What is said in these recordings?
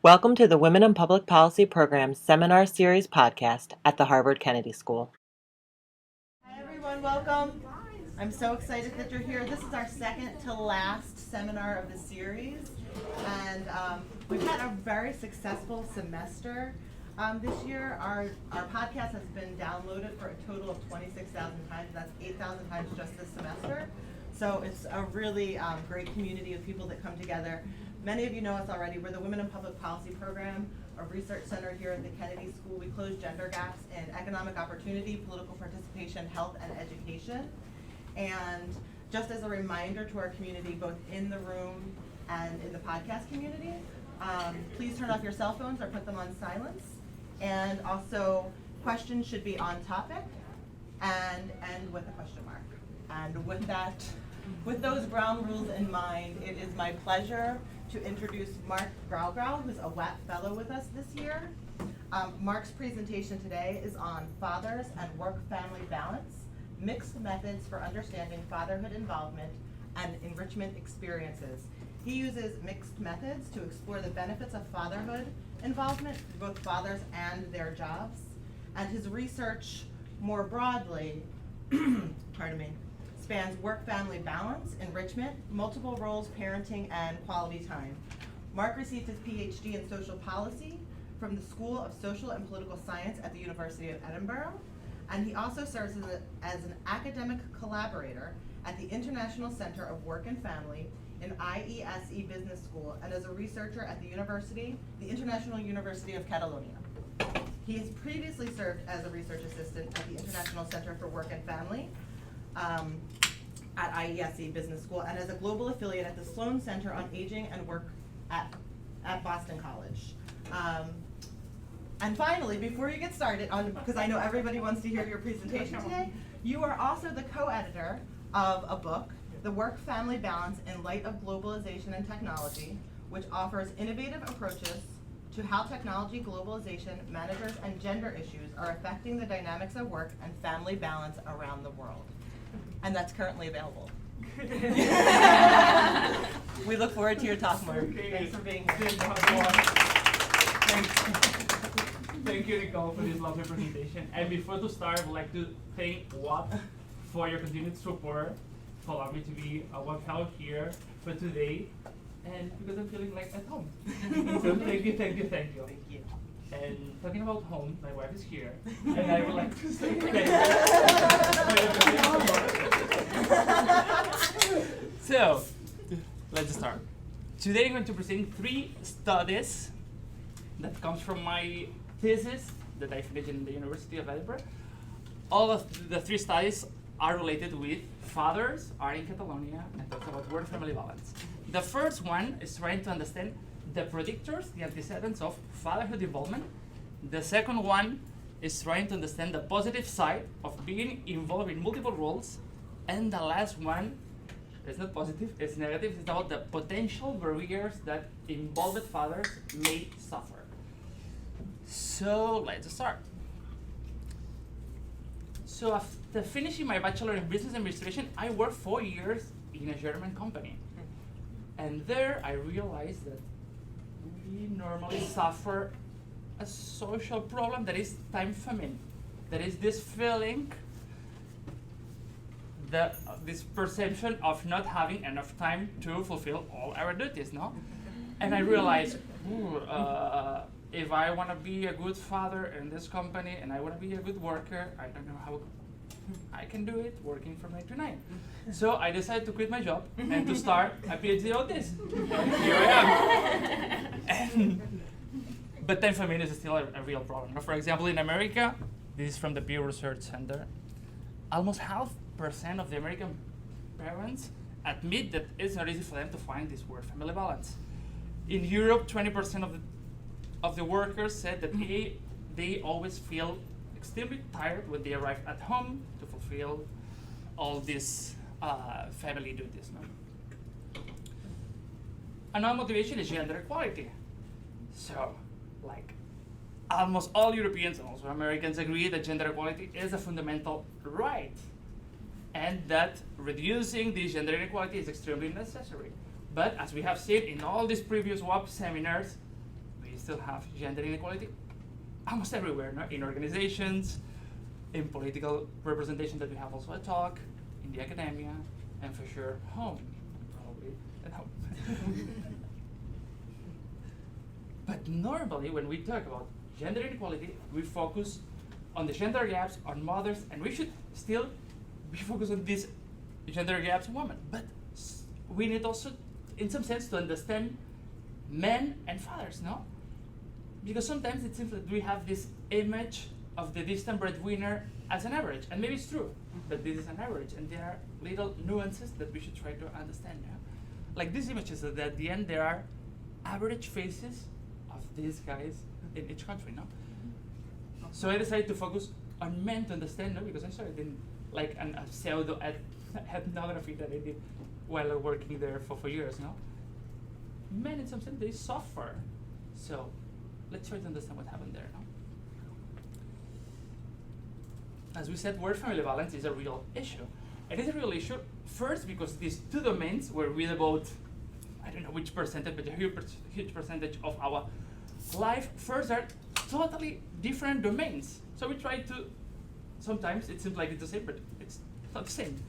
Welcome to the Women in Public Policy Program's Seminar Series podcast at the Harvard Kennedy School. Hi everyone, welcome. I'm so excited that you're here. This is our second to last seminar of the series, and we've had a very successful semester this year. Our podcast has been downloaded for a total of 26,000 times. That's 8,000 times just this semester. So it's a really great community of people that come together. Many of you know us already. We're the Women in Public Policy Program, a research center here at the Kennedy School. We close gender gaps in economic opportunity, political participation, health, and education. And just as a reminder to our community, both in the room and in the podcast community, please turn off your cell phones or put them on silence. And also, questions should be on topic and end with a question mark. And with that, with those ground rules in mind, it is my pleasure to introduce Marc Grau-Grau, who's a WAP Fellow with us this year. Marc's presentation today is on fathers and work-family balance, mixed methods for understanding fatherhood involvement and enrichment experiences. He uses mixed methods to explore the benefits of fatherhood involvement for both fathers and their jobs. And his research more broadly, pardon me, spans work-family balance, enrichment, multiple roles, parenting, and quality time. Marc received his PhD in social policy from the School of Social and Political Science at the University of Edinburgh, and he also serves as an academic collaborator at the International Center of Work and Family in IESE Business School, and as a researcher at the International University of Catalonia. He has previously served as a research assistant at the International Center for Work and Family, at IESE Business School, and as a global affiliate at the Sloan Center on Aging and Work at Boston College. And finally, before you get started, because I know everybody wants to hear your presentation today, you are also the co-editor of a book, The Work-Family Balance in Light of Globalization and Technology, which offers innovative approaches to how technology, globalization, managers, and gender issues are affecting the dynamics of work and family balance around the world. And that's currently available. We look forward to your talk, Marc. Okay. Thanks for being here. Thank you, Nicole, for this lovely presentation. And before to start, I would like to thank WAP for your continued support, for allowing me to be a WAP fellow here for today, and because I'm feeling like at home. So thank you. Thank you. And talking about home, my wife is here, and I would like to say thank you. So, let's start. Today I'm going to present 3 studies that comes from my thesis that I finished in the University of Edinburgh. All of the 3 studies are related with fathers are in Catalonia and talks about work-family balance. The first one is trying to understand the predictors, the antecedents of fatherhood involvement. The second one is trying to understand the positive side of being involved in multiple roles. And the last one is not positive, it's negative. It's about the potential barriers that involved fathers may suffer. So let's start. So after finishing my Bachelor in Business Administration, I worked 4 years in a German company. And there I realized that we normally suffer a social problem that is time famine. That is this feeling, this perception of not having enough time to fulfill all our duties, no? And I realized, if I want to be a good father in this company and I want to be a good worker, I don't know how I can do it working from 9 to 9. So I decided to quit my job and to start a PhD on this. And here I am. But time famine is still a real problem. For example, in America, this is from the Pew Research Center, almost 0.5% of the American parents admit that it's not easy for them to find this work-family balance. In Europe, 20% of the workers said that they always feel extremely tired when they arrive at home to fulfill all these family duties. No? Another motivation is gender equality. So, like, almost all Europeans and also Americans agree that gender equality is a fundamental right, and that reducing this gender inequality is extremely necessary. But as we have seen in all these previous WAP seminars, we we still have gender inequality almost everywhere, no? In organizations, in political representation that we have also a talk, in the academia, and for sure home, probably at home. But normally when we talk about gender inequality, we focus on the gender gaps on mothers, and we should still be focused on these gender gaps in women. But we need also, in some sense, to understand men and fathers, no? Because sometimes it seems that we have this image of the distant breadwinner as an average, and maybe it's true, but this is an average, and there are little nuances that we should try to understand. Yeah? Like these images, that at the end there are average faces of these guys in each country, no? So I decided to focus on men to understand, no? Because I started in like a pseudo ethnography that I did while working there for 4 years, no? Men in some sense, they suffer. So let's try to understand what happened there, no? As we said, word family balance is a real issue. It is a real issue, first because these two domains where we devote, I don't know which percentage, but a huge percentage of our life, first are totally different domains. So we try to, sometimes it seems like it's the same, but it's not the same.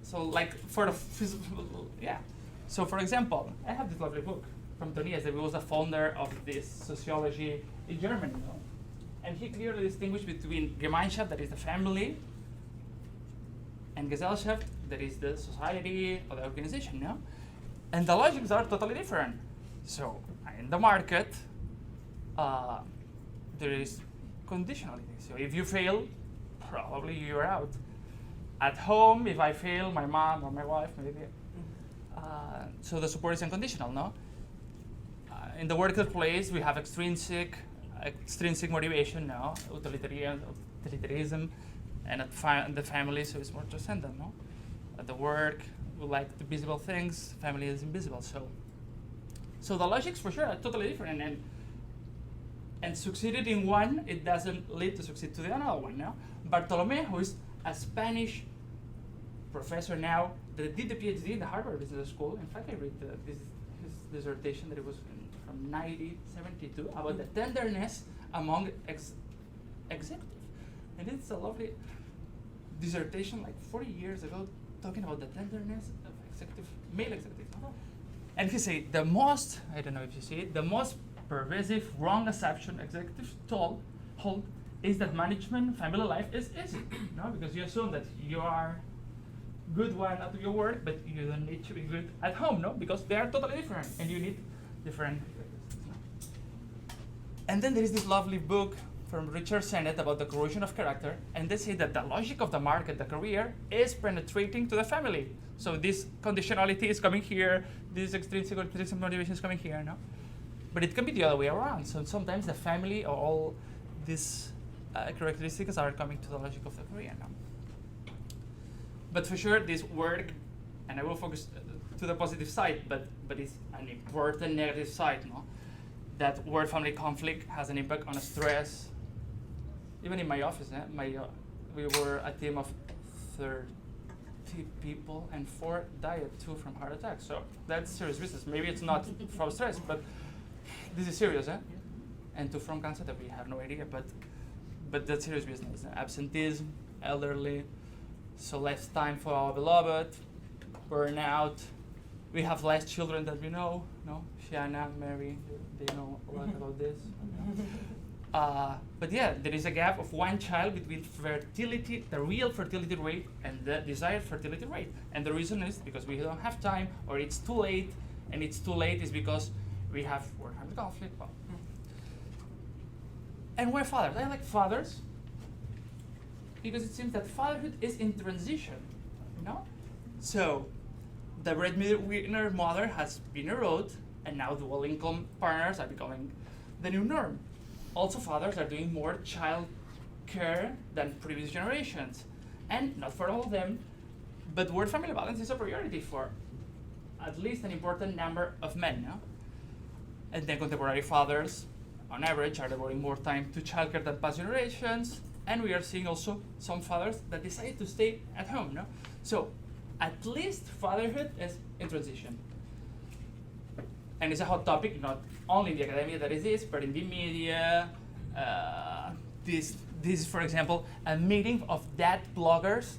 So like for the physical, yeah. So for example, I have this lovely book from Tonies, that was the founder of this sociology in Germany, you know? And he clearly distinguished between Gemeinschaft, that is the family, and Gesellschaft, that is the society or the organization, you know? And the logics are totally different. So in the market, there is conditionality. So if you fail, probably you're out. At home, if I fail, my mom or my wife, maybe. So the support is unconditional, no? In the workplace, we have extrinsic motivation, no? Utilitarianism, and at the family, so it's more transcendent, no? At the work, we like the visible things, family is invisible, so the logics for sure are totally different, and succeeded in one, it doesn't lead to succeed to the another one, no? Bartolome, who is a Spanish professor now that did the PhD in the Harvard Business School. In fact, I read his dissertation that it was from 1972 about the tenderness among executives. And it's a lovely dissertation like 40 years ago talking about the tenderness of male executives. And he said the most, I don't know if you see it, the most pervasive wrong assumption executives hold is that management family life is easy, no? Because you assume that you are good one at your work, but you don't need to be good at home, no? Because they are totally different, and you need different. And then there is this lovely book from Richard Sennett about the corrosion of character, and they say that the logic of the market, the career, is penetrating to the family. So this conditionality is coming here, this extrinsic or intrinsic motivation is coming here, no? But it can be the other way around. So sometimes the family or all these characteristics are coming to the logic of the career, no? But for sure, this work, and I will focus to the positive side, but it's an important negative side, no? That work-family conflict has an impact on stress. Even in my office, we were a team of 30 people, and 4 died, 2 from heart attacks. So that's serious business. Maybe it's not from stress, but this is serious, and 2 from cancer that we have no idea, but that's serious business. Absenteeism, elderly, so less time for our beloved, burnout. We have less children that we know, no? Shiana, Mary, they know a lot about this. But yeah, there is a gap of 1 child between fertility, the real fertility rate, and the desired fertility rate. And the reason is because we don't have time, or it's too late, and it's too late is because we have work-family conflict. Well. And we're fathers. I like fathers because it seems that fatherhood is in transition, you know? So the breadwinner mother has been eroded, and now dual income partners are becoming the new norm. Also, fathers are doing more child care than previous generations. And not for all of them, but work-family balance is a priority for at least an important number of men, no? And then contemporary fathers, on average, are devoting more time to childcare than past generations, and we are seeing also some fathers that decide to stay at home, no? So, at least fatherhood is in transition. and it's a hot topic, not only in the academia that it is, but in the media. This is, for example, a meeting of dad bloggers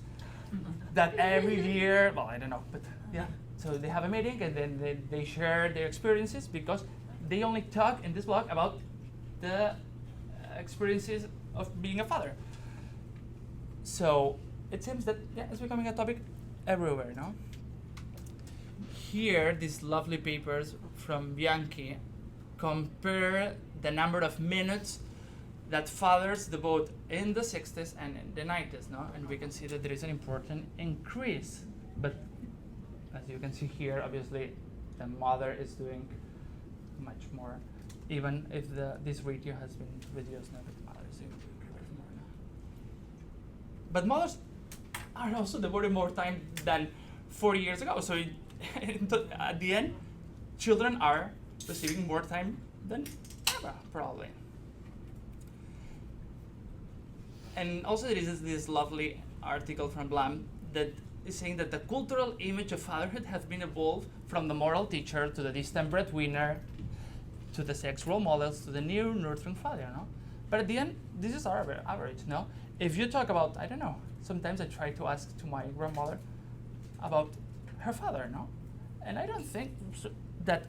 that every year, well, I don't know, but yeah. So they have a meeting and then they share their experiences because they only talk in this blog about the experiences of being a father. So it seems that it's becoming a topic everywhere, no? Here, these lovely papers from Bianchi compare the number of minutes that fathers devote in the 60s and in the 90s, no? And we can see that there is an important increase. But as you can see here, obviously, the mother is doing much more, even if this ratio has been reduced, no? But the mother is doing more now. But mothers are also devoting more time than 40 years ago. So at the end, children are receiving more time than ever, probably. And also there is this lovely article from Blam that is saying that the cultural image of fatherhood has been evolved from the moral teacher to the distant breadwinner to the sex role models to the new nurturing father, no? But at the end, this is our average, no? If you talk about, I don't know, sometimes I try to ask to my grandmother about her father, no? And I don't think that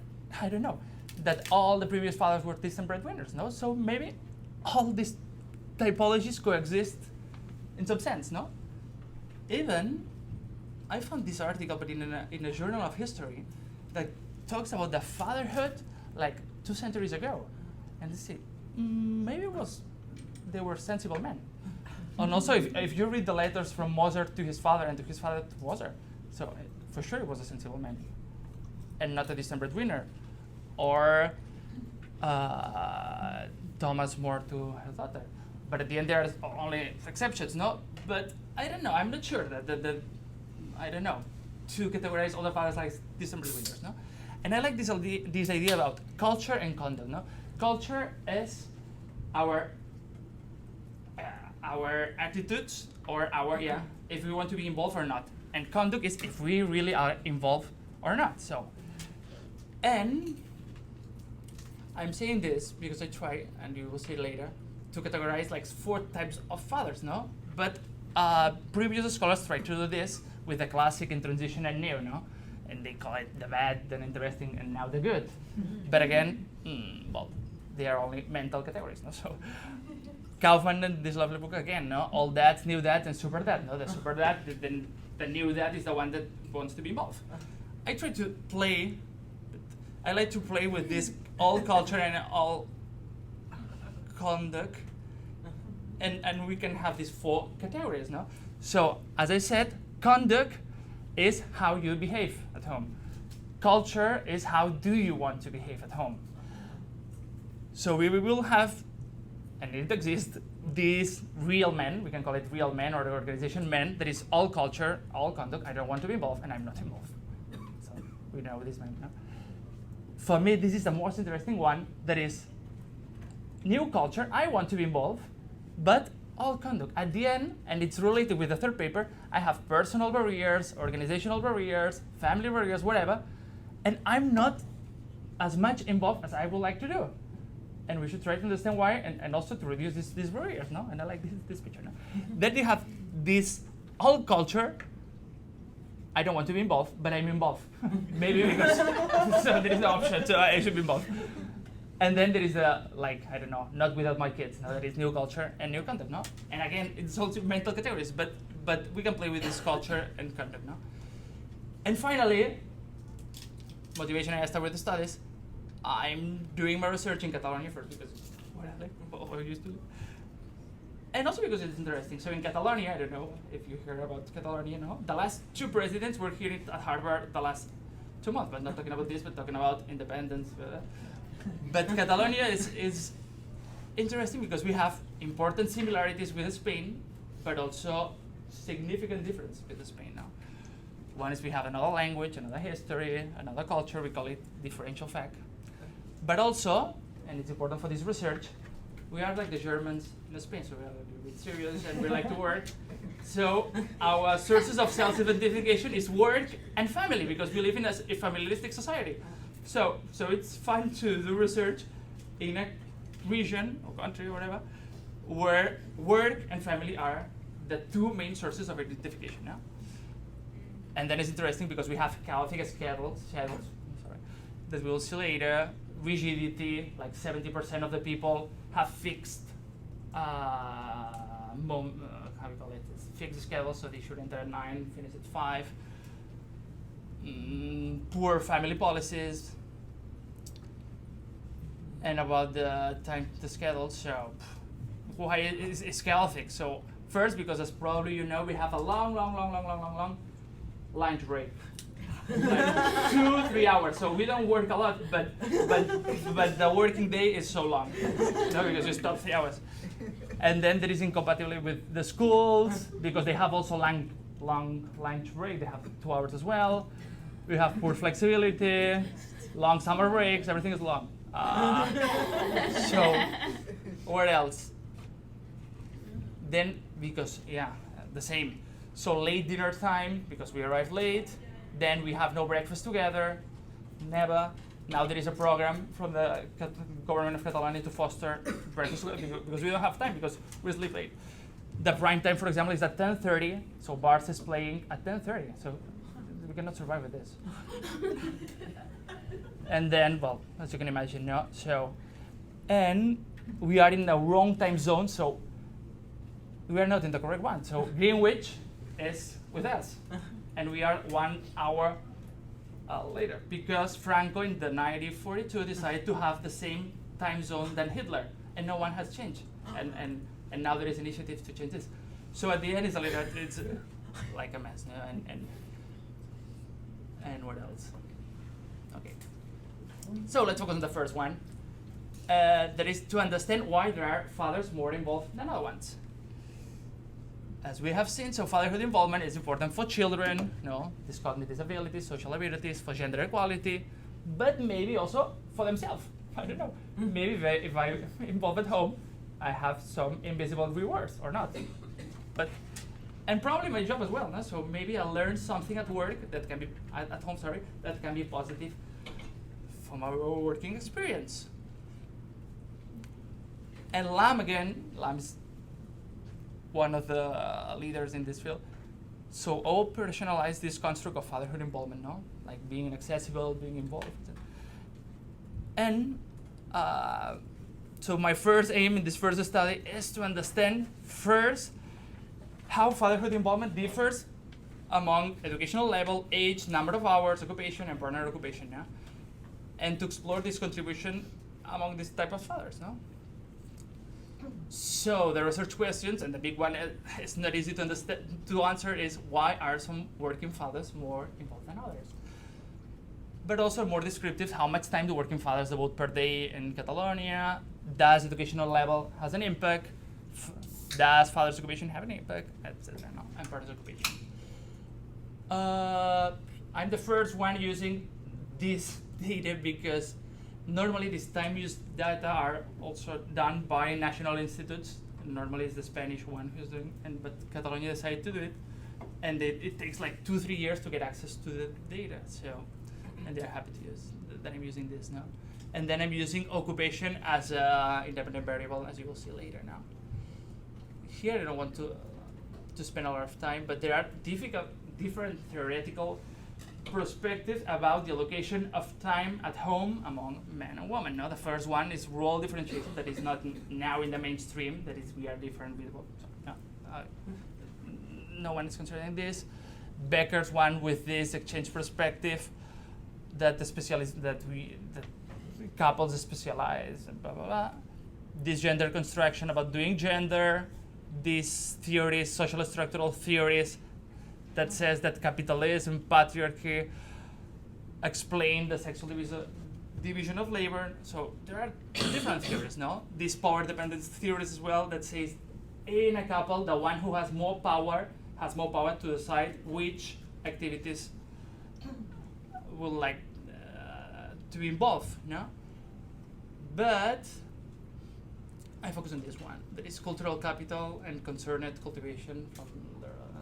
all the previous fathers were distant breadwinners, no? So maybe all these typologies coexist in some sense, no? Even, I found this article, but in a journal of history, that talks about the fatherhood like 2 centuries ago. And they say, maybe they were sensible men. And also, if you read the letters from Mozart to his father and to his father to Mozart, so for sure he was a sensible man and not a distant breadwinner. Or Thomas More to his daughter. But at the end, there are only exceptions, no? But I don't know. I'm not sure that I don't know, to categorize all the fathers like distant breadwinners, no? And I like this idea about culture and conduct, no? Culture is our attitudes or if we want to be involved or not. And conduct is if we really are involved or not. So, and I'm saying this because I try, and you will see later, to categorize like 4 types of fathers, no? But previous scholars tried to do this with the classic in transition and new, no? And they call it the bad, the interesting, and now the good. But again, well, they are only mental categories, no? So Kaufman in this lovely book again, no? All dads, new dads, and super dad, no? The super dad, then the new dad is the one that wants to be involved. I try to play. I like to play with this all culture and all conduct, and we can have these 4 categories, no? So, as I said, conduct is how you behave at home. Culture is how do you want to behave at home. So we will have, and it exists, these real men, we can call it real men or the organization men, that is all culture, all conduct, I don't want to be involved, and I'm not involved. So we know this man, no? For me, this is the most interesting one, that is new culture, I want to be involved, but all conduct. At the end, and it's related with the third paper, I have personal barriers, organizational barriers, family barriers, whatever, and I'm not as much involved as I would like to do. And we should try to understand why, and also to reduce these barriers, no? And I like this picture, no? Then you have this all culture, I don't want to be involved, but I'm involved. Maybe because so there is no option, so I should be involved. And then there is I don't know, not without my kids. No, there is new culture and new conduct, no? And again, it's also mental categories, but we can play with this culture and conduct, no? And finally, motivation, I start with the studies. I'm doing my research in Catalonia first because what I used to do. And also because it's interesting. So in Catalonia, I don't know if you heard about Catalonia, no? The last 2 presidents were here at Harvard the last 2 months, but not talking about this, but talking about independence. But Catalonia is interesting because we have important similarities with Spain, but also significant difference with Spain now. One is we have another language, another history, another culture, we call it differential fact. But also, and it's important for this research, we are like the Germans in Spain, so we are a little bit serious and we like to work. So our sources of self-identification is work and family because we live in a familialistic society. So it's fun to do research in a region or country or whatever where work and family are the two main sources of identification. Yeah? And then it's interesting because we have chaotic schedules that we'll see later. Rigidity, like 70% of the people have fixed fixed schedule, so they should enter at 9, finish at 5. Poor family policies, and about the time, the schedule. So why it's chaotic? So first, because as probably you know, we have a long lunch break. Like 2-3 hours. So we don't work a lot, but the working day is so long. No, because you stop 3 hours. And then there is incompatibility with the schools because they have also long lunch break. They have 2 hours as well. We have poor flexibility, long summer breaks. Everything is long. So what else? Then because the same. So late dinner time because we arrive late. Then we have no breakfast together, never. Now there is a program from the government of Catalonia to foster breakfast because we don't have time because we sleep late. The prime time, for example, is at 10:30. So Barca is playing at 10:30. So we cannot survive with this. And then, well, as you can imagine, no. So, and we are in the wrong time zone. So we are not in the correct one. So Greenwich is with us. And we are 1 hour later because Franco in the 1942 decided to have the same time zone than Hitler, and no one has changed. And now there is initiative to change this. So at the end, it's like a mess. No? And what else? Okay. So let's focus on the first one. That is to understand why there are fathers more involved than other ones. As we have seen, so fatherhood involvement is important for children, these cognitive abilities, social abilities, for gender equality, but maybe also for themselves. I don't know. Maybe if I'm involved at home, I have some invisible rewards or not. And probably my job as well. No? So maybe I learn something at work that can be at home. That can be positive from our working experience. And Lam's one of the leaders in this field. So operationalize this construct of fatherhood involvement, like being accessible, being involved. And so my first aim in this first study is to understand first how fatherhood involvement differs among educational level, age, number of hours, occupation, and partner occupation, and to explore this contribution among this type of fathers, So the research questions, and the big one is not easy to answer, is why are some working fathers more involved than others? But also more descriptive, how much time do working fathers devote per day in Catalonia? Does educational level has an impact? Does father's occupation have an impact? Etc. And partner's occupation. I'm the first one using this data because normally these time use data are also done by national institutes. Normally it's the Spanish one who's doing, but Catalonia decided to do it, and it takes like 2-3 years to get access to the data. So, and they're happy to use that I'm using this now. And then I'm using occupation as an independent variable, as you will see later now. Here I don't want to spend a lot of time, but there are different theoretical perspectives about the allocation of time at home among men and women. The first one is role differentiation, that is not now in the mainstream, that is we are different people. No one is considering this. Becker's one with this exchange perspective that couples specialize and blah blah blah. This gender construction about doing gender, these theories, social structural theories that says that capitalism, patriarchy explain the sexual division of labor. So there are different theories, These power dependence theories as well that says in a couple, the one who has more power to decide which activities will like to be involved, But I focus on this one. There is cultural capital and concerned cultivation from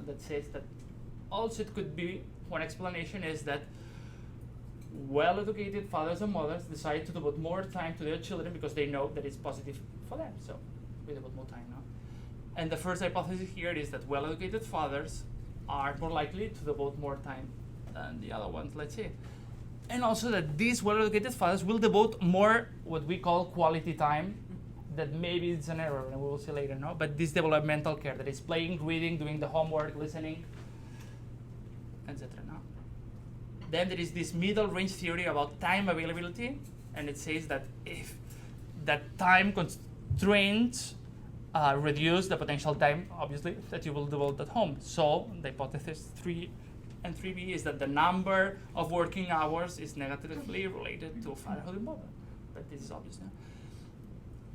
that says that also it could be, one explanation is that well-educated fathers and mothers decide to devote more time to their children because they know that it's positive for them. So we devote more time now. And the first hypothesis here is that well-educated fathers are more likely to devote more time than the other ones, let's say. And also that these well-educated fathers will devote more what we call quality time, that maybe it's an error, and we will see later, no? But this developmental care, that is playing, reading, doing the homework, listening, etc. No? Then there is this middle range theory about time availability, and it says that if that time constraints reduce the potential time, obviously, that you will devote at home. So the hypothesis 3 and 3b is that the number of working hours is negatively related to fatherhood involvement. But this is obvious now.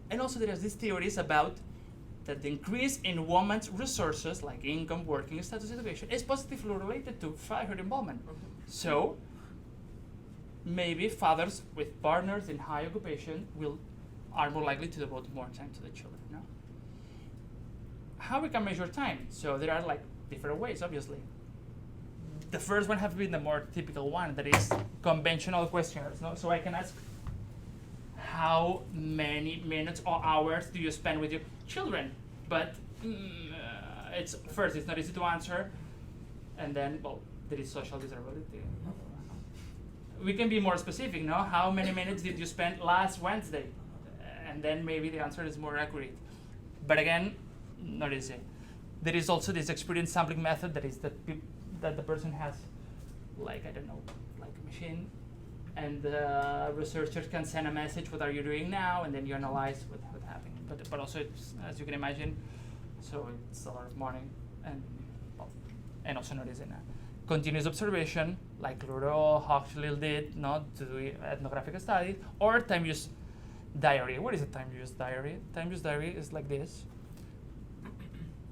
And also there are these theories about that the increase in women's resources, like income, working status, education, is positively related to fatherhood involvement. So maybe fathers with partners in high occupation are more likely to devote more time to the children. No? How we can measure time? So there are like different ways, obviously. The first one has been the more typical one, that is conventional questionnaires. No? So I can ask, how many minutes or hours do you spend with your children? But it's not easy to answer, and then, well, there is social desirability. We can be more specific, no? How many minutes did you spend last Wednesday? And then maybe the answer is more accurate. But again, not easy. There is also this experience sampling method, that is that the person has, like, I don't know, like a machine, and the researchers can send a message, what are you doing now? And then you analyze what happened. But also, it's, as you can imagine, so it's a lot of money, and also not easy now. Continuous observation, like Luro Hochschild did, not to do ethnographic studies, or time-use diary. What is a time-use diary? Time-use diary is like this,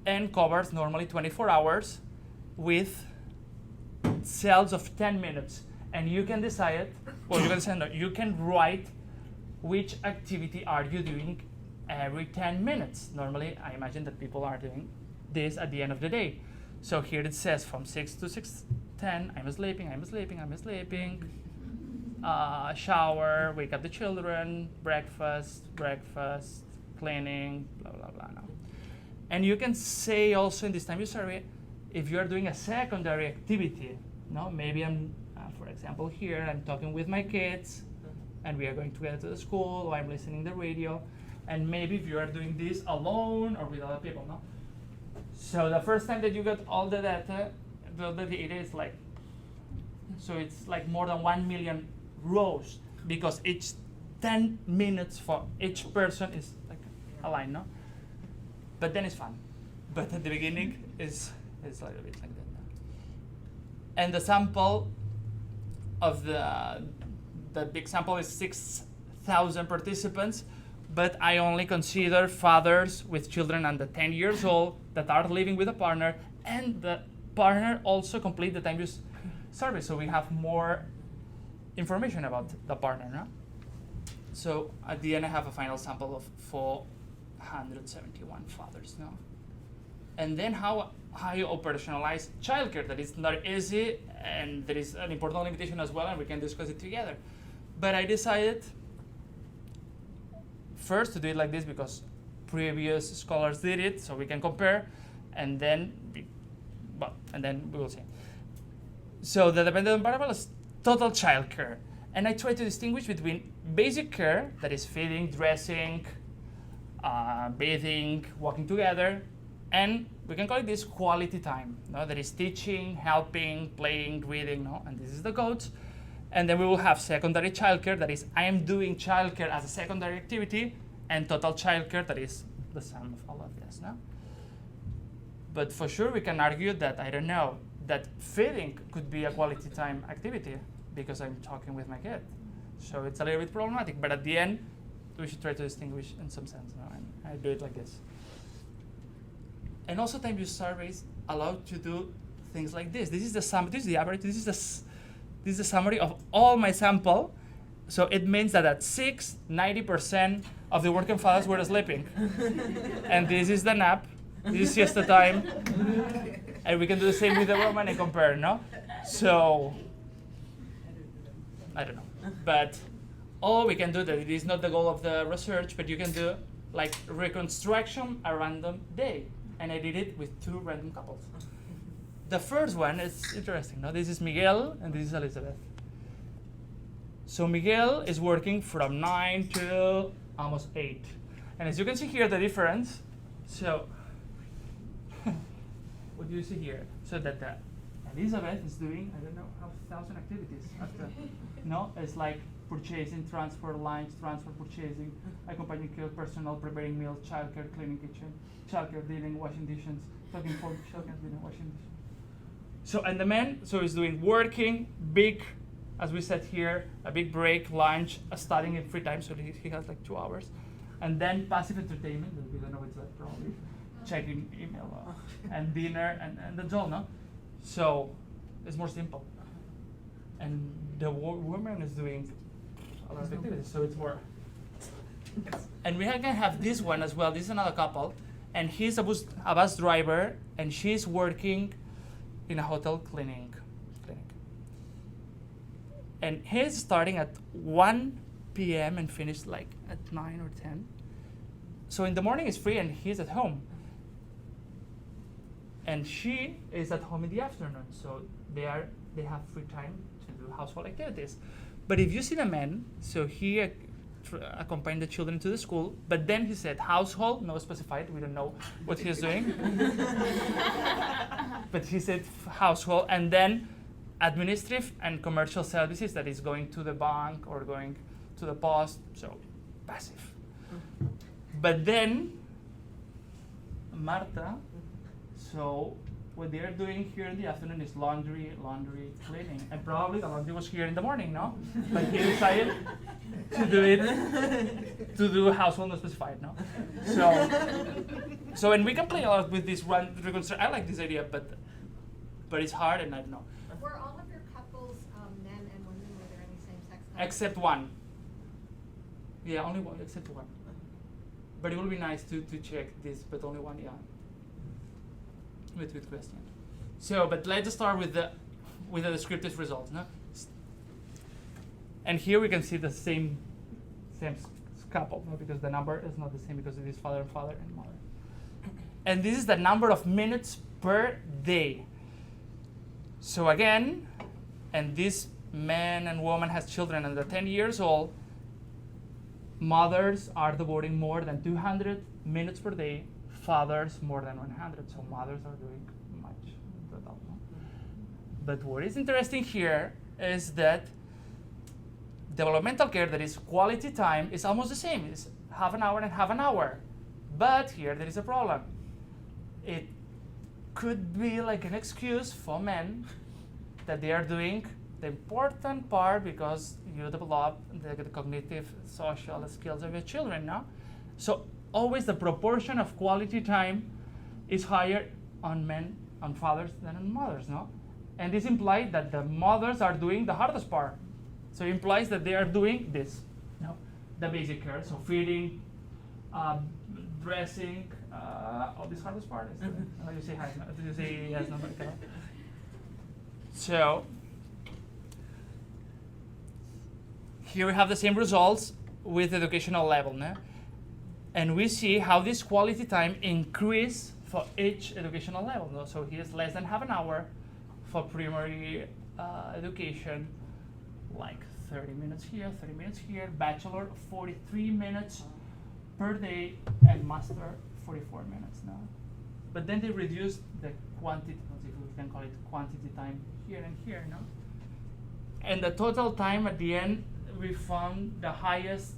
and covers normally 24 hours with cells of 10 minutes. And you can decide, you can write which activity are you doing every 10 minutes. Normally, I imagine that people are doing this at the end of the day. So here it says from 6 to 6:10, I'm sleeping, shower, wake up the children, breakfast, cleaning, blah, blah, blah. No. And you can say also in this time use survey, if you are doing a secondary activity, no, maybe I'm, for example, here I'm talking with my kids, and we are going together to the school, or I'm listening to the radio, and maybe if you are doing this alone or with other people, no? So the first time that you get all the data, the data is like, so it's like more than 1 million rows, because each 10 minutes for each person is like a line, no? But then it's fun. But at the beginning is a little bit like that. And the sample of the big sample is 6,000 participants, but I only consider fathers with children under 10 years old that are living with a partner, and the partner also complete the time use survey, so we have more information about the partner. No? So at the end I have a final sample of 471 fathers. No? And then how you operationalize childcare. That is not easy, and there is an important limitation as well, and we can discuss it together. But I decided first to do it like this because previous scholars did it, so we can compare, and then we will see. So the dependent variable is total childcare, and I try to distinguish between basic care, that is feeding, dressing, bathing, walking together, and we can call it this quality time. No? That is teaching, helping, playing, reading, no? And this is the goals. And then we will have secondary childcare, that is I am doing childcare as a secondary activity, and total childcare, that is the sum of all of this. No? But for sure we can argue that, I don't know, that feeding could be a quality time activity because I'm talking with my kid. So it's a little bit problematic, but at the end, we should try to distinguish in some sense. No? And I do it like this. And also time use surveys allow to do things like this. This is the sum, this is the average, this is the summary of all my sample. So it means that at 90% of the working fathers were sleeping. And this is the nap, this is siesta time. And we can do the same with the woman and compare, no? So I don't know. But we can do that. It is not the goal of the research, but you can do like reconstruction a random day. And I did it with 2 random couples. The first one is interesting. No? This is Miguel and this is Elizabeth. So Miguel is working from 9 to almost 8. And as you can see here, the difference, so what do you see here? So that Elizabeth is doing, I don't know, 1,000 activities. No, it's like purchasing, transfer, lunch, transfer, purchasing, accompanying care personnel, preparing meals, childcare, cleaning kitchen, childcare, dealing, washing dishes, talking for childcare, dealing, washing dishes. So, and the man, so he's doing working, big, as we said here, a big break, lunch, studying in free time, so he has like 2 hours. And then passive entertainment, that we don't know what's that, probably checking email and dinner, and that's all, no? So it's more simple. And the woman is doing a lot of activities, so it's more. And we can have this one as well. This is another couple, and he's a bus driver, and she's working in a hotel clinic. And he's starting at 1 p.m. and finished like at 9 or 10. So in the morning is free, and he's at home. And she is at home in the afternoon, so they have free time to do household activities. But if you see the man, so he accompanied the children to the school, but then he said household, no specified, we don't know what he's doing. But he said household, and then administrative and commercial services, that is going to the bank or going to the post, so passive. But then Marta, so what they are doing here in the afternoon is laundry, cleaning, and probably the laundry was here in the morning, no? But he decided to do household not specified, no? So and we can play a lot with this one reconstruction. I like this idea, but it's hard, and I don't know. Were all of your couples men and women? Were there any same-sex couples? Except one. Yeah, only one, except one. But it would be nice to check this, but only one, yeah. With question. So, but let's start with the descriptive results, no? And here we can see the same couple, no? Because the number is not the same, because it is father and mother. And this is the number of minutes per day. So again, and this man and woman has children under 10 years old, mothers are devoting more than 200 minutes per day, fathers more than 100, so mothers are doing much. But what is interesting here is that developmental care, that is quality time, is almost the same. It's half an hour and half an hour. But here there is a problem. It could be like an excuse for men that they are doing the important part because you develop the cognitive, social skills of your children, no? So always the proportion of quality time is higher on men, on fathers, than on mothers, no? And this implies that the mothers are doing the hardest part. So it implies that they are doing this, no? The basic care, so feeding, dressing, all this hardest part is doing. You say hi, no? You say yes, no, okay. So here we have the same results with educational level, no? And we see how this quality time increase for each educational level, no? So here's less than half an hour for primary education, like 30 minutes here, 30 minutes here, bachelor 43 minutes per day, and master 44 minutes now. But then they reduce the quantity, if we can call it quantity time, here and here, no? And the total time at the end, we found the highest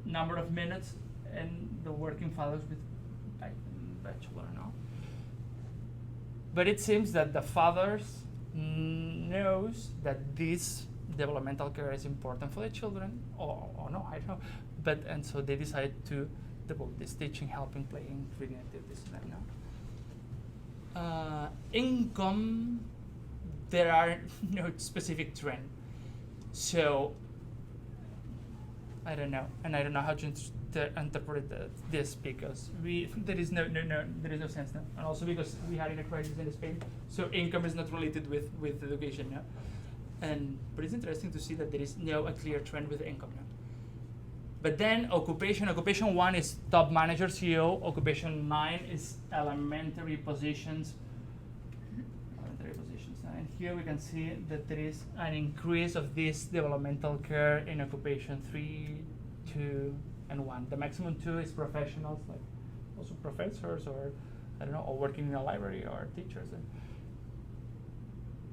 number of minutes in the working fathers with bachelor, no? But it seems that the fathers knows that this developmental care is important for the children, or no, I don't know. But and so they decided to devote this teaching, helping, playing, reading activities to them now. Income, there are no specific trend. So I don't know, and I don't know how to interpret this because there is no sense now, and also because we are in a crisis in Spain, so income is not related with education. No? But it's interesting to see that there is no a clear trend with income. No? But then occupation 1 is top manager CEO, occupation 9 is elementary positions. And here we can see that there is an increase of this developmental care in occupation 3, 2, and 1. The maximum 2 is professionals, like also professors or, I don't know, or working in a library or teachers.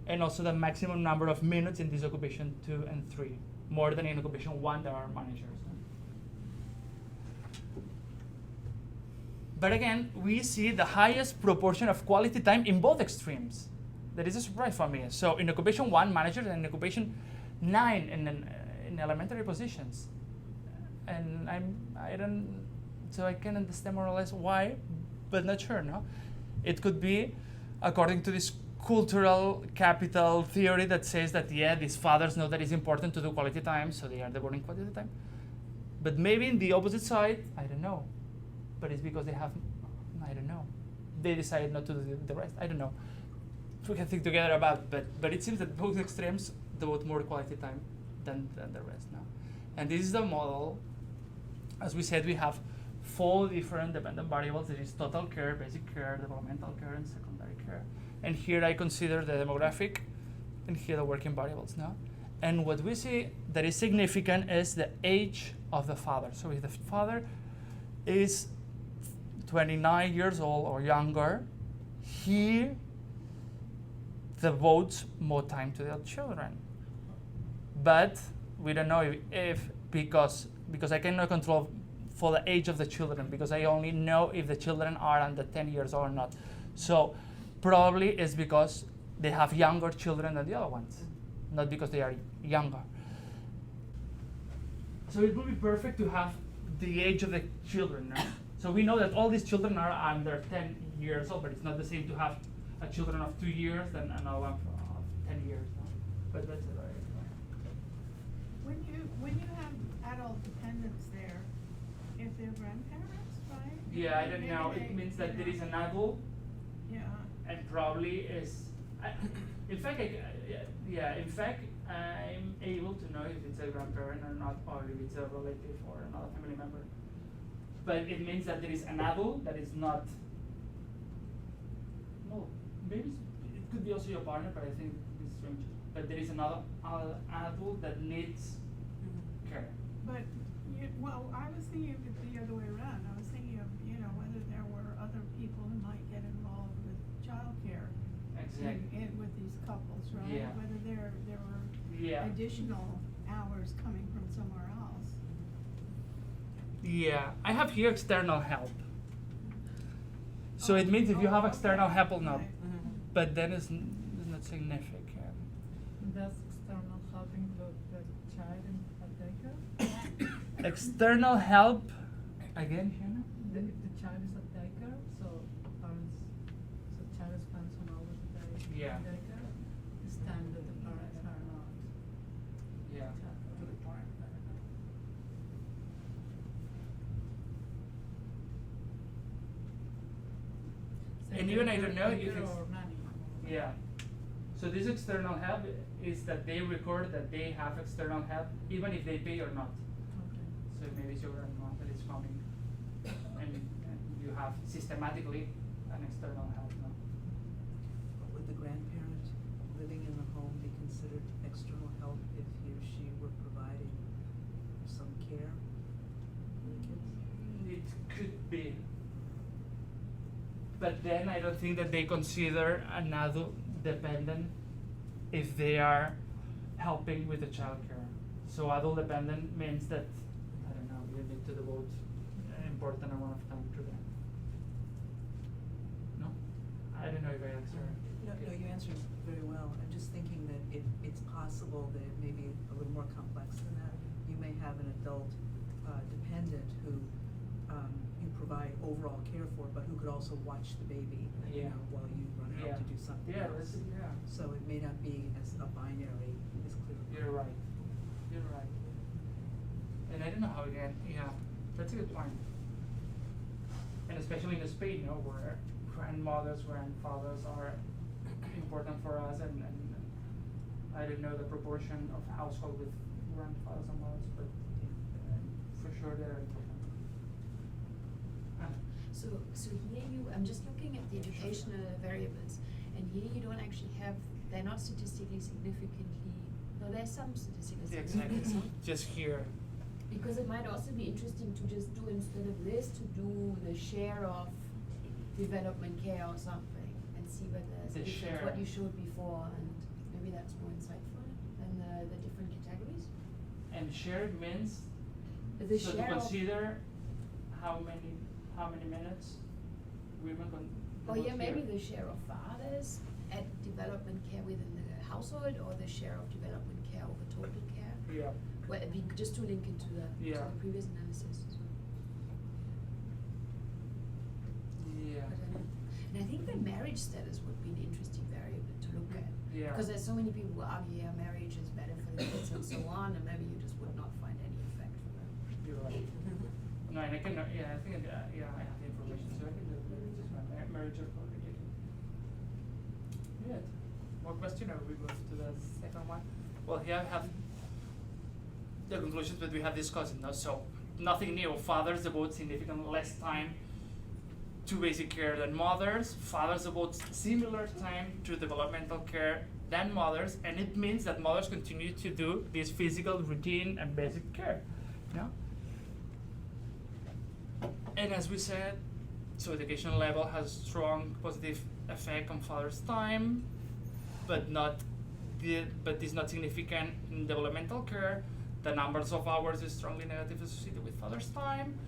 And also the maximum number of minutes in this occupation 2 and 3, more than in occupation 1 there are managers. But again, we see the highest proportion of quality time in both extremes. That is a surprise for me. So in occupation 1, managers, and in occupation 9 in elementary positions. And I can understand more or less why, but not sure, no? It could be according to this cultural capital theory that says that, yeah, these fathers know that it's important to do quality time, so they are devoting quality time. But maybe in the opposite side, I don't know. But it's because they have, I don't know. They decided not to do the rest. I don't know. We can think together about, but it seems that both extremes devote more quality time than the rest now. And this is the model. As we said, we have 4 different dependent variables. There is total care, basic care, developmental care, and secondary care. And here I consider the demographic, and here the working variables now. And what we see that is significant is the age of the father. So if the father is 29 years old or younger, he devotes more time to their children. But we don't know if because I cannot control for the age of the children, because I only know if the children are under 10 years old or not. So probably it's because they have younger children than the other ones, not because they are younger. So it would be perfect to have the age of the children now. So we know that all these children are under 10 years old, but it's not the same to have a children of 2 years than another one of 10 years. No? But that's it, right? When you have adult dependents there, if they're grandparents, right? Yeah, I don't Maybe know. they, It means that there is an adult, Yeah. and probably is. In fact, in fact, I'm able to know if it's a grandparent or not, or if it's a relative or another family member. But it means that there is an adult that is not. No, maybe it could be also your partner, but I think it's strange. But there is another adult that needs care. But, I was thinking of it the other way around. I was thinking of, whether there were other people who might get involved with childcare. Exactly. With these couples, right? Yeah. Whether there were Yeah. additional hours coming from somewhere else. Yeah, I have here external help. So it means if you have external help or not, Right. but then it's not significant. Does external help include the child in a daycare? External help, again, Hannah? If the child is at daycare, so child spends some hours a day Yeah. in daycare, it's time that the parents are not. Yeah. Good point. And even I don't know if Daycare it's- or nanny. Yeah. So this external help is that they record that they have external help, even if they pay or not. Okay. So maybe it's your grandma that is coming, and you have systematically an external help. No? But would the grandparent living in the home be considered external help if he or she were providing some care for the kids? It could be. But then I don't think that they consider an adult dependent if they are helping with the childcare. So adult dependent means that, I don't know, you need to devote an important amount of time to them. No? I don't know if I answered. No, you answered very well. I'm just thinking that it's possible that it may be a little more complex than that. You may have an adult dependent who you provide overall care for, but who could also watch the baby, Yeah. while you run out Yeah. to do something Yeah, else. yeah. So it may not be as a binary as clear. You're right. You're right. And I don't know how again. Yeah, that's a good point. And especially in Spain, where grandmothers, grandfathers are important for us, and I don't know the proportion of household with grandfathers and mothers, but for sure they're important. So here I'm just looking at the educational variables, and here you don't actually have, they're not statistically significantly, no, there's some statistical significance. Exactly. Just here. Because it might also be interesting to just do, instead of this, to do the share of development care or something, and see whether The it's share. what you showed before, and maybe that's more insightful than the different categories. And shared means The so to share of, consider how many minutes women can. oh yeah, devote maybe here. the share of fathers at development care within the household, or the share of development care over total care. Yeah. Well, just to link into to Yeah. the previous analysis. So. Yeah. But I don't- and I think the marriage status would be an interesting variable to look at. Yeah. Because there's so many people who argue, yeah, marriage is better for the kids and so on, and maybe you just would not find any effect from that. You're right. No, and I can. Yeah, I think. Yeah, I have the information, so I can do just my marriage report again. Good. More question, or we move to the second one? Well, here I have the conclusions that we have discussed. No, so nothing new. Fathers devote significantly less time to basic care than mothers. Fathers devote similar time to developmental care than mothers, and it means that mothers continue to do this physical routine and basic care. No? And as we said, so educational level has strong positive effect on father's time, but is not significant in developmental care. The numbers of hours is strongly negatively associated with father's time,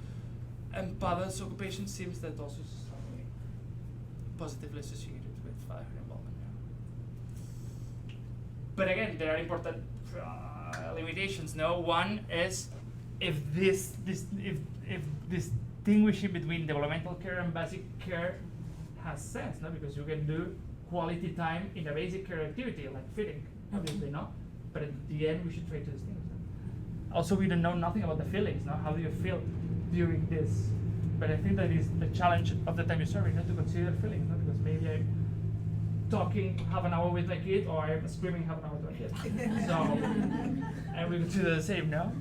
and father's occupation seems that also is strongly positively associated with fatherhood involvement. Yeah. But again, there are important limitations. No, one is if distinguishing between developmental care and basic care has sense, no? Because you can do quality time in a basic care activity like feeding, obviously, no? But at the end, we should try to distinguish them. Also, we don't know nothing about the feelings, no? How do you feel during this? But I think that is the challenge of the time you survey, not to consider feelings, no? Because maybe I'm talking half an hour with my kid, or I'm screaming half an hour to my kid. So, and we consider the same, no?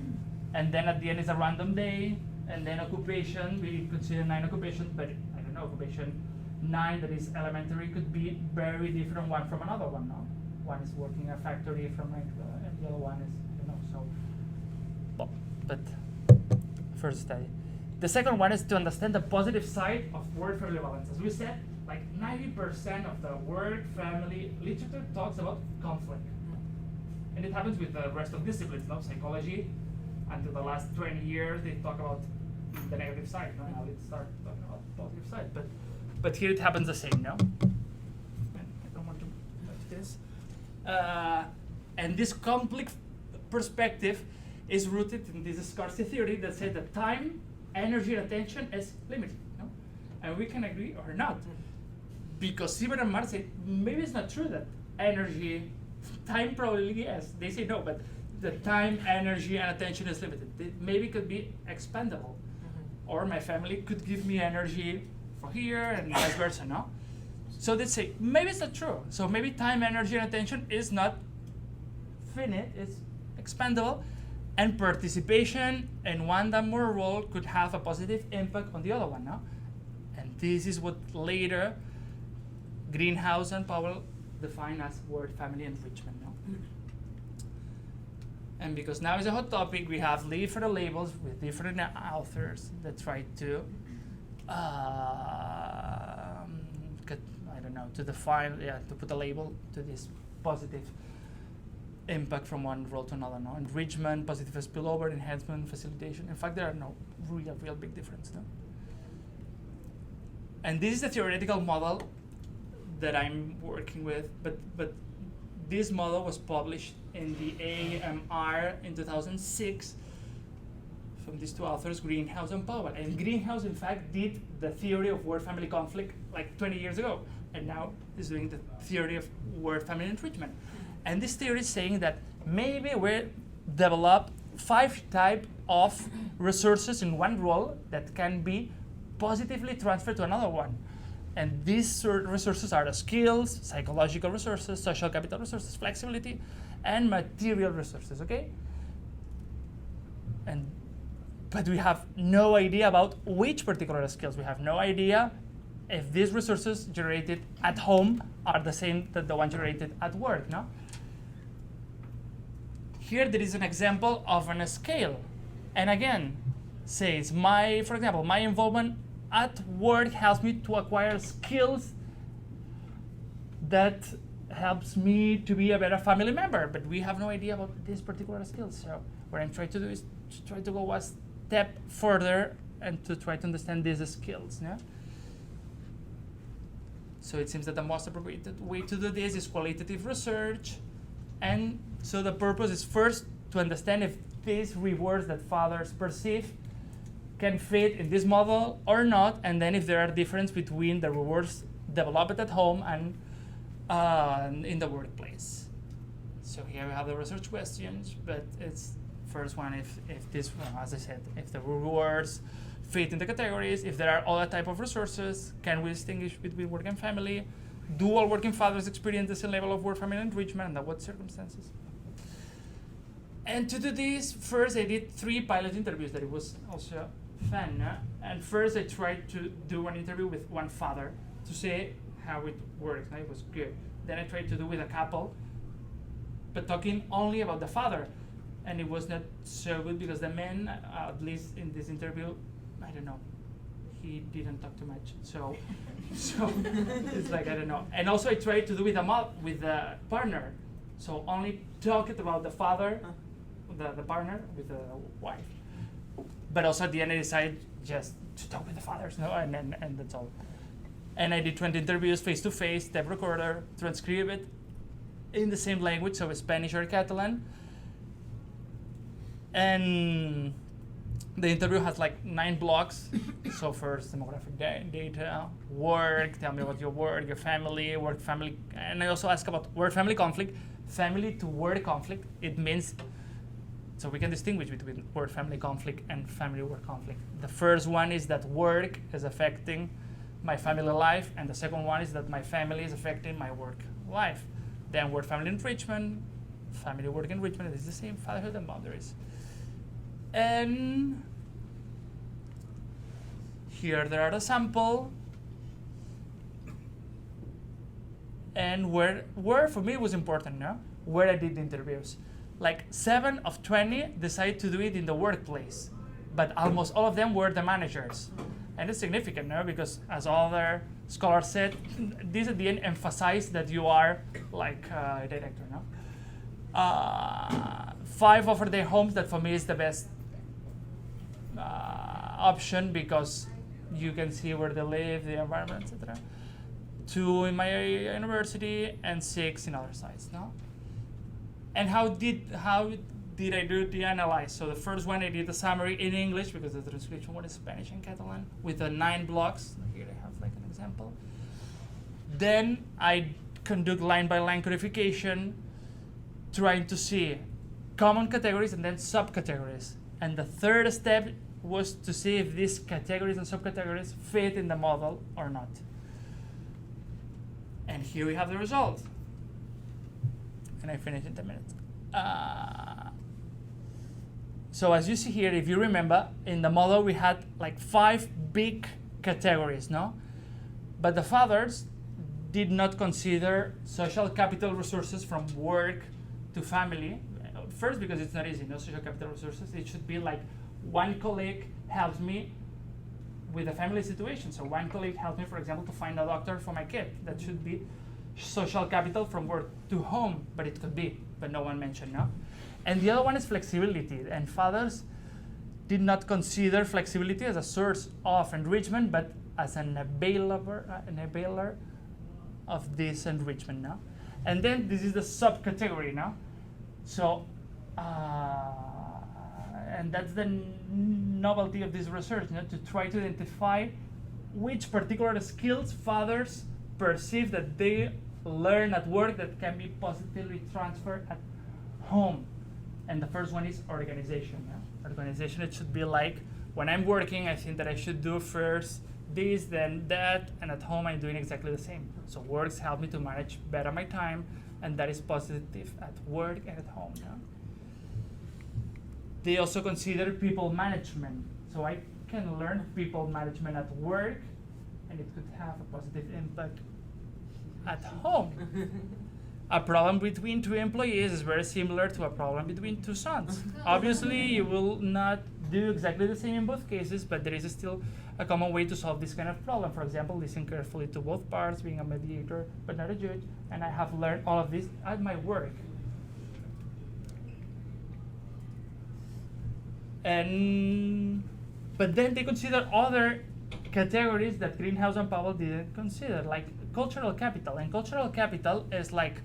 And then at the end is a random day, and then occupation, we consider 9 occupations, but I don't know, occupation 9 that is elementary could be very different one from another one, no? One is working in a factory from and the other one is, you know, so. Well, but first study. The second one is to understand the positive side of work-family balance. As we said, like 90% of the work-family literature talks about conflict. And it happens with the rest of disciplines, no? Psychology, until the last 20 years, they talk about the negative side. No? Now let's start talking about the positive side. But here it happens the same, no? I don't want to touch this. And this conflict perspective is rooted in this scarcity theory that says that time, energy, and attention is limited, no? And we can agree or not. Because Sieber and Marc say, maybe it's not true that energy, time probably yes. They say no, but the time, energy, and attention is limited. It maybe could be expendable. Or my family could give me energy for here and vice versa, no? So they say, maybe it's not true. So maybe time, energy, and attention is not finite, it's expendable, and participation in one than more role could have a positive impact on the other one, no? And this is what later Greenhouse and Powell define as word family enrichment, no? And because now it's a hot topic, we have different labels with different authors that try to, to define, to put a label to this positive impact from one role to another. No? Enrichment, positive spillover, enhancement, facilitation. In fact, there are no real big difference. No? And this is the theoretical model that I'm working with, but this model was published in the AMR in 2006 from these two authors, Greenhouse and Powell. And Greenhouse, in fact, did the theory of word-family conflict like 20 years ago, and now is doing the theory of word-family enrichment. And this theory is saying that maybe we develop 5 types of resources in one role that can be positively transferred to another one. And these resources are the skills, psychological resources, social capital resources, flexibility, and material resources, okay? But we have no idea about which particular skills. We have no idea if these resources generated at home are the same that the one generated at work, no? Here there is an example of a scale. And again, says, for example, my involvement at work helps me to acquire skills that helps me to be a better family member, but we have no idea about these particular skills. So what I'm trying to do is to try to go one step further and to try to understand these skills. Yeah? So it seems that the most appropriate way to do this is qualitative research. And so the purpose is first to understand if these rewards that fathers perceive can fit in this model or not, and then if there are differences between the rewards developed at home and in the workplace. So here we have the research questions, but it's first one if this, well, as I said, if the rewards fit in the categories, if there are other type of resources, can we distinguish between work and family? Do all working fathers experience the same level of work-family enrichment, and under what circumstances? And to do this, first I did 3 pilot interviews that it was also fun. And first I tried to do an interview with one father to see how it works. It was good. Then I tried to do with a couple, but talking only about the father. And it was not so good because the man, at least in this interview, I don't know, he didn't talk too much. So it's like, I don't know. And also I tried to do with the partner. So only talked about the father, the partner with the wife. But also at the end I decided just to talk with the fathers, no? And that's all. And I did 20 interviews face-to-face, tape recorder, transcribe it in the same language, so Spanish or Catalan. And the interview has like 9 blocks. So first, demographic data, work, tell me about your work, your family, work-family. And I also ask about work-family conflict, family to work conflict. It means, so we can distinguish between work-family conflict and family-work conflict. The first one is that work is affecting my family life, and the second one is that my family is affecting my work life. Then work-family enrichment, family-work enrichment is the same, fatherhood and boundaries. And here there are the sample. And where for me was important, no? Where I did the interviews. Like 7 of 20 decided to do it in the workplace, but almost all of them were the managers. And it's significant, no? Because as other scholars said, this at the end emphasized that you are like a director, no? 5 offer their homes, that for me is the best option because you can see where they live, the environment, etc. 2 in my university and 6 in other sites, no? And how did I do the analyze? So the first one I did a summary in English because the transcription was in Spanish and Catalan with the 9 blocks. Here I have like an example. Then I conduct line by line codification, trying to see common categories and then subcategories. And the third step was to see if these categories and subcategories fit in the model or not. And here we have the result. And I finish in 10 minutes. So as you see here, if you remember, in the model we had like 5 big categories, no? But the fathers did not consider social capital resources from work to family. First, because it's not easy, no social capital resources. It should be like one colleague helps me with a family situation. So one colleague helps me, for example, to find a doctor for my kid. That should be social capital from work to home, but it could be, but no one mentioned, no? And the other one is flexibility, and fathers did not consider flexibility as a source of enrichment, but as an enabler of this enrichment, no? And then this is the subcategory, no? So, and that's the novelty of this research, no? To try to identify which particular skills fathers perceive that they learn at work that can be positively transferred at home. And the first one is organization. Yeah? Organization, it should be like, when I'm working, I think that I should do first this, then that, and at home I'm doing exactly the same. So works help me to manage better my time, and that is positive at work and at home. No? They also consider people management. So I can learn people management at work, and it could have a positive impact at home. A problem between two employees is very similar to a problem between two sons. Obviously, you will not do exactly the same in both cases, but there is still a common way to solve this kind of problem. For example, listen carefully to both parts, being a mediator but not a judge, and I have learned all of this at my work. But then they consider other categories that Greenhouse and Powell didn't consider, like cultural capital. And cultural capital is like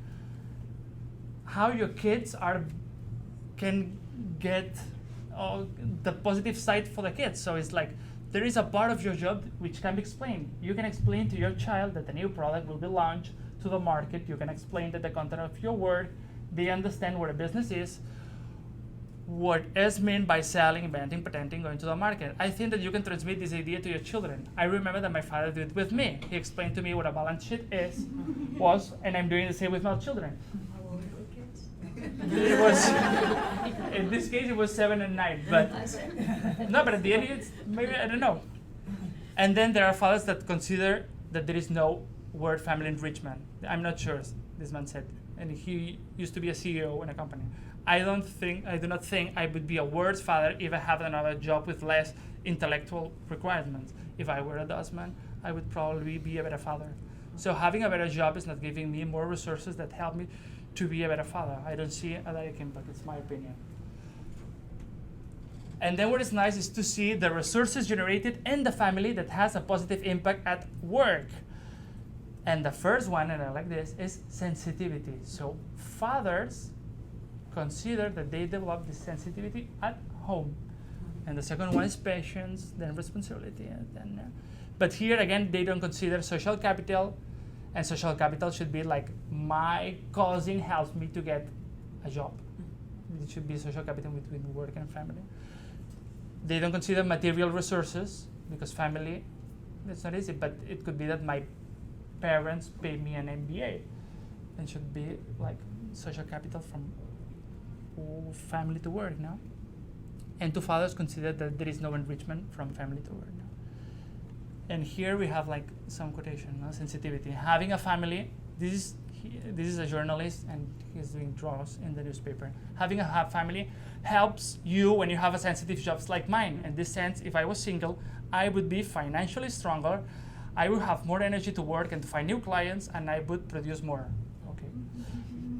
how your kids can get the positive side for the kids. So it's like there is a part of your job which can be explained. You can explain to your child that a new product will be launched to the market. You can explain that the content of your work, they understand what a business is, what is meant by selling, inventing, patenting, going to the market. I think that you can transmit this idea to your children. I remember that my father did it with me. He explained to me what a balance sheet was, and I'm doing the same with my children. How old were your kids? It was, in this case, it was 7 and 9, but no, but at the end, it's maybe, I don't know. And then there are fathers that consider that there is no word family enrichment. I'm not sure, this man said, and he used to be a CEO in a company. I do not think I would be a worse father if I had another job with less intellectual requirements. If I were a dustman, I would probably be a better father. So having a better job is not giving me more resources that help me to be a better father. I don't see a direct impact, it's my opinion. And then what is nice is to see the resources generated in the family that has a positive impact at work. And the first one, and I like this, is sensitivity. So fathers consider that they develop this sensitivity at home. And the second one is patience, then responsibility. But here again, they don't consider social capital, and social capital should be like my cousin helps me to get a job. It should be social capital between work and family. They don't consider material resources, because family, it's not easy, but it could be that my parents pay me an MBA, and should be like social capital from family to work now. And two fathers consider that there is no enrichment from family to work now. And here we have like some quotation, no? Sensitivity. Having a family, this is a journalist and he's doing draws in the newspaper. Having a family helps you when you have a sensitive jobs like mine. In this sense, if I was single, I would be financially stronger, I would have more energy to work and to find new clients, and I would produce more.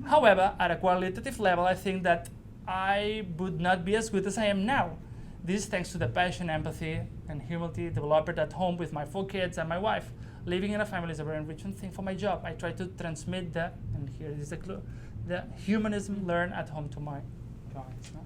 However, at a qualitative level, I think that I would not be as good as I am now. This is thanks to the passion, empathy, and humility developed at home with my 4 kids and my wife. Living in a family is a very enriching thing for my job. I try to transmit that, and here is the clue, the humanism learned at home to my clients. No?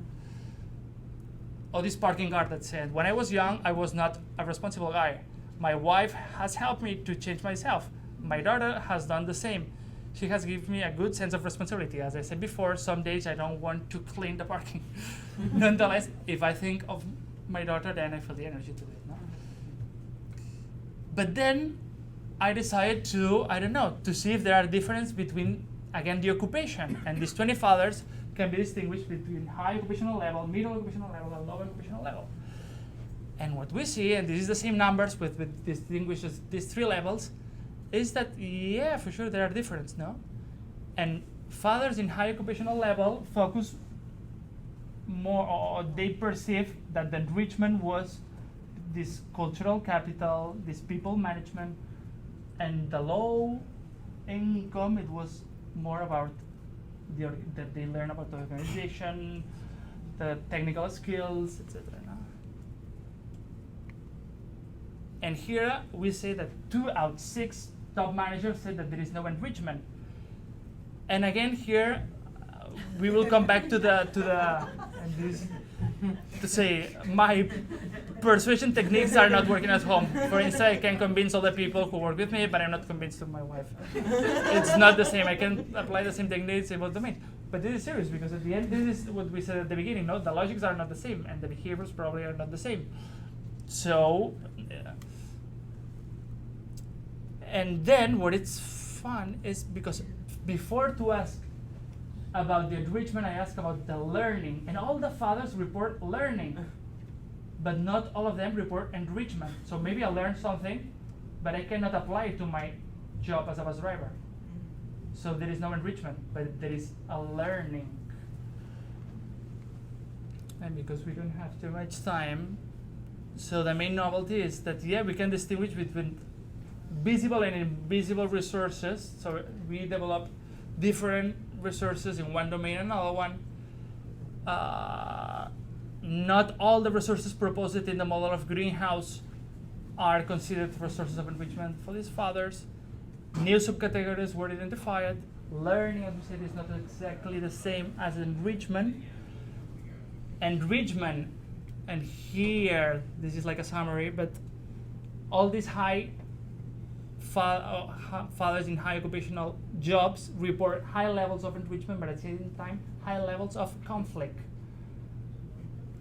Oh, this parking guard that said, when I was young, I was not a responsible guy. My wife has helped me to change myself. My daughter has done the same. She has given me a good sense of responsibility. As I said before, some days I don't want to clean the parking. Nonetheless, if I think of my daughter, then I feel the energy to it. No? But then I decided to see if there are differences between, again, the occupation. And these 20 fathers can be distinguished between high occupational level, middle occupational level, and low occupational level. And what we see, and this is the same numbers with distinguishes these 3 levels, is that, yeah, for sure there are differences, no? And fathers in high occupational level focus more, or they perceive that the enrichment was this cultural capital, this people management, and the low income, it was more about that they learn about the organization, the technical skills, etc. No? And here we say that 2 out of 6 top managers said that there is no enrichment. And again, here we will come back to say my persuasion techniques are not working at home. For instance, I can convince all the people who work with me, but I'm not convinced of my wife. It's not the same. I can apply the same techniques in both domains. But this is serious, because at the end, this is what we said at the beginning. No, the logics are not the same, and the behaviors probably are not the same. So. And then what it's fun is because before to ask about the enrichment, I ask about the learning, and all the fathers report learning, but not all of them report enrichment. So maybe I learned something, but I cannot apply it to my job as a bus driver. So there is no enrichment, but there is a learning. And because we don't have too much time, so the main novelty is that, yeah, we can distinguish between visible and invisible resources. So we develop different resources in one domain and another one. Not all the resources proposed in the model of greenhouse are considered resources of enrichment for these fathers. New subcategories were identified. Learning, as we said, is not exactly the same as enrichment. Enrichment, and here, this is like a summary, but all these fathers in high occupational jobs report high levels of enrichment, but at the same time, high levels of conflict,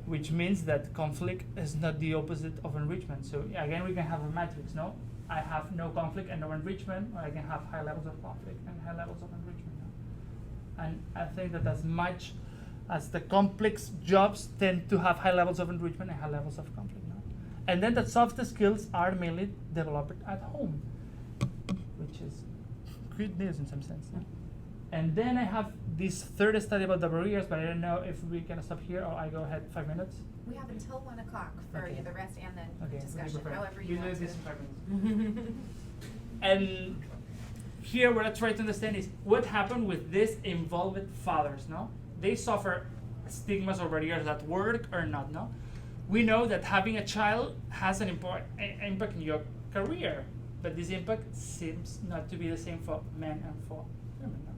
which means that conflict is not the opposite of enrichment. So again, we can have a matrix, no? I have no conflict and no enrichment, or I can have high levels of conflict and high levels of enrichment. No? And I think that as much as the complex jobs tend to have high levels of enrichment and high levels of conflict. No? And then that soft skills are mainly developed at home, which is good news in some sense. No? And then I have this third study about the barriers, but I don't know if we can stop here or I go ahead 5 minutes. We have until 1 o'clock for Okay. the rest and the Okay, discussion, okay, however you do want this to. in 5 minutes. And here what I try to understand is what happened with these involved fathers, no? They suffer stigmas or barriers at work or not, no? We know that having a child has an impact in your career, but this impact seems not to be the same for men and for women. No?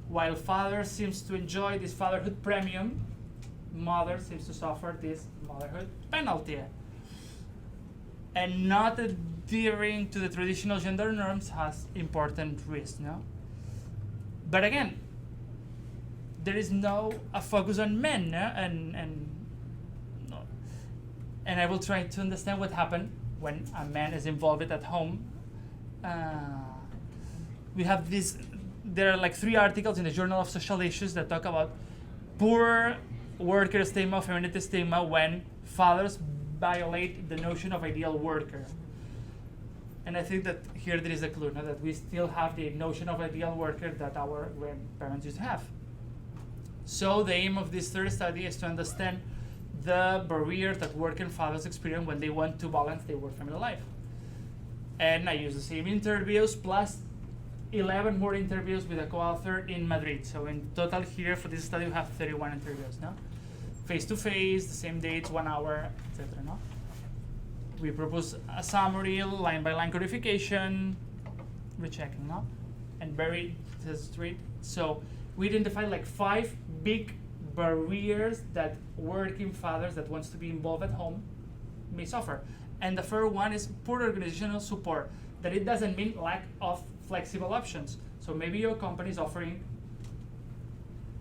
While father seems to enjoy this fatherhood premium, mother seems to suffer this motherhood penalty. And not adhering to the traditional gender norms has important risks, no? But again, there is no a focus on men, no? And I will try to understand what happened when a man is involved at home. We have this. There are like 3 articles in the Journal of Social Issues that talk about poor worker stigma, femininity stigma when fathers violate the notion of ideal worker. And I think that here there is a clue, no? That we still have the notion of ideal worker that our grandparents used to have. So the aim of this third study is to understand the barriers that working fathers experience when they want to balance their work-family life. And I use the same interviews plus 11 more interviews with a co-author in Madrid. So in total here for this study we have 31 interviews, no? Face-to-face, the same dates, 1 hour, etc. No? We propose a summary, line-by-line codification, rechecking, no? And very straight. So we identified like 5 big barriers that working fathers that wants to be involved at home may suffer. And the first one is poor organizational support. That it doesn't mean lack of flexible options. So maybe your company is offering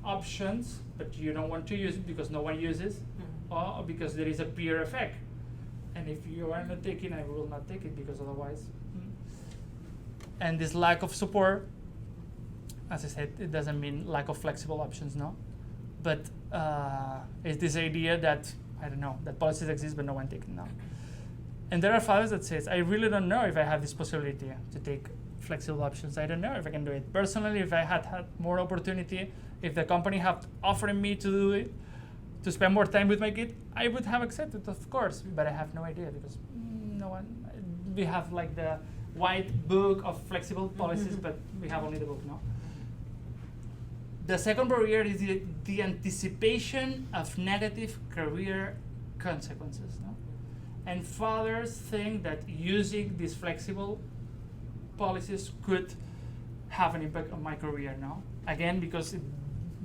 options, but you don't want to use it because no one uses, or because there is a peer effect. And if you are not taking, I will not take it because otherwise. And this lack of support, as I said, it doesn't mean lack of flexible options, no? But it's this idea that, I don't know, that policies exist but no one takes it now. And there are fathers that says, I really don't know if I have this possibility to take flexible options. I don't know if I can do it. Personally, if I had more opportunity, if the company had offered me to do it, to spend more time with my kid, I would have accepted, of course, but I have no idea because no one, we have like the white book of flexible policies, but we have only the book, no? The second barrier is the anticipation of negative career consequences, no? And fathers think that using these flexible policies could have an impact on my career, no? Again, because it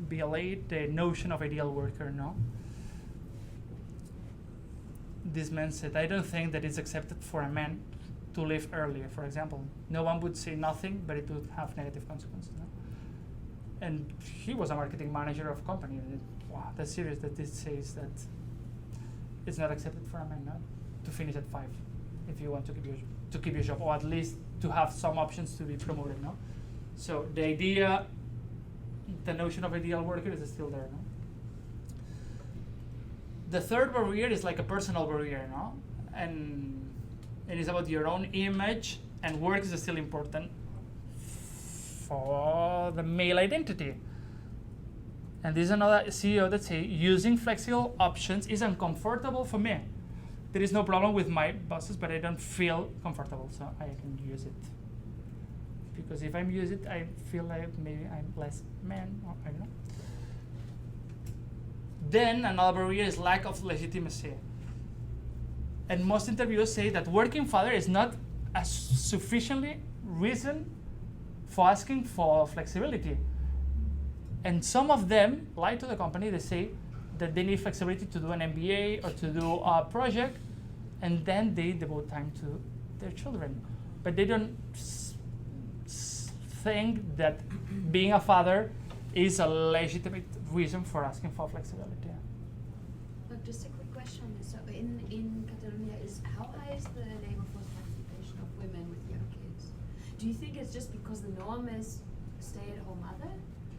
violate the notion of ideal worker, no? This man said, I don't think that it's accepted for a man to leave earlier, for example. No one would say nothing, but it would have negative consequences, no? And he was a marketing manager of a company. And wow, that's serious that this says that it's not accepted for a man, no? To finish at 5 if you want to keep your job, or at least to have some options to be promoted, no? So the notion of ideal worker is still there, no? The third barrier is like a personal barrier, no? And it's about your own image, and work is still important for the male identity. And this is another CEO that say using flexible options is uncomfortable for me. There is no problem with my bosses, but I don't feel comfortable, so I can use it. Because if I use it, I feel like maybe I'm less man, or I don't know. Then another barrier is lack of legitimacy. And most interviewers say that working father is not a sufficiently reason for asking for flexibility. And some of them lie to the company. They say that they need flexibility to do an MBA or to do a project, and then they devote time to their children. But they don't think that being a father is a legitimate reason for asking for flexibility. Look, just a quick question. So in Catalonia, how high is the labor force participation of women with young kids? Do you think it's just because the norm is stay-at-home mother?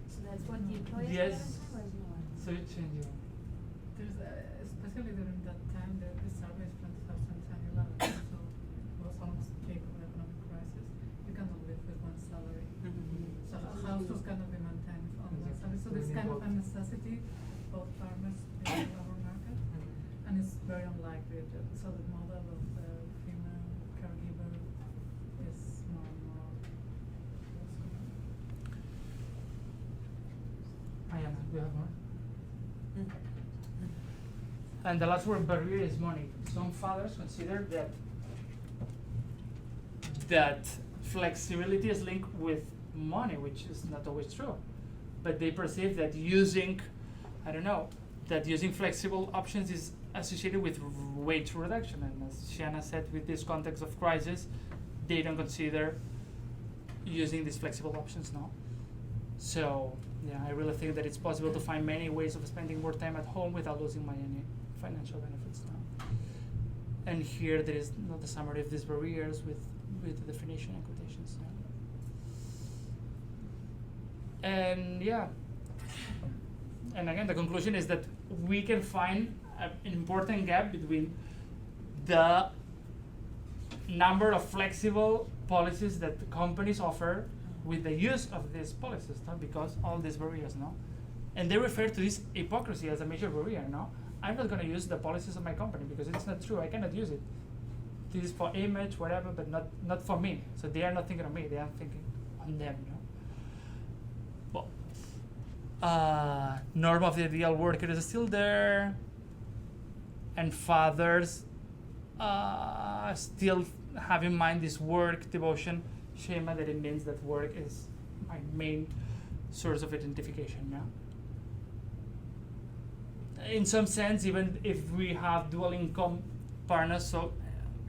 So that's what the employers Yes. do, or is it not? So it changes. There's especially during that time, the surveys from 2010-11, so it was almost the peak of the economic crisis. You cannot live with one salary. So households cannot be maintained on one salary. So there's kind of a necessity for farmers in the labor market, and it's very unlikely. So the model of the female caregiver is more and more. We have more. And the last word barrier is money. Some fathers consider that flexibility is linked with money, which is not always true. But they perceive that using flexible options is associated with wage reduction. And as Shanna said, with this context of crisis, they don't consider using these flexible options now. So yeah, I really think that it's possible to find many ways of spending more time at home without losing any financial benefits now. And here there is not a summary of these barriers with the definition and quotations now. And yeah, and again the conclusion is that we can find an important gap between the number of flexible policies that the companies offer with the use of these policies, no? Because all these barriers, no? And they refer to this hypocrisy as a major barrier, no? I'm not gonna use the policies of my company because it's not true, I cannot use it. This is for image, whatever, but not for me. So they are not thinking of me, they are thinking on them, no? Well, norm of the ideal worker is still there, and fathers still have in mind this work devotion schema that it means that work is my main source of identification. Yeah. In some sense, even if we have dual income partners, so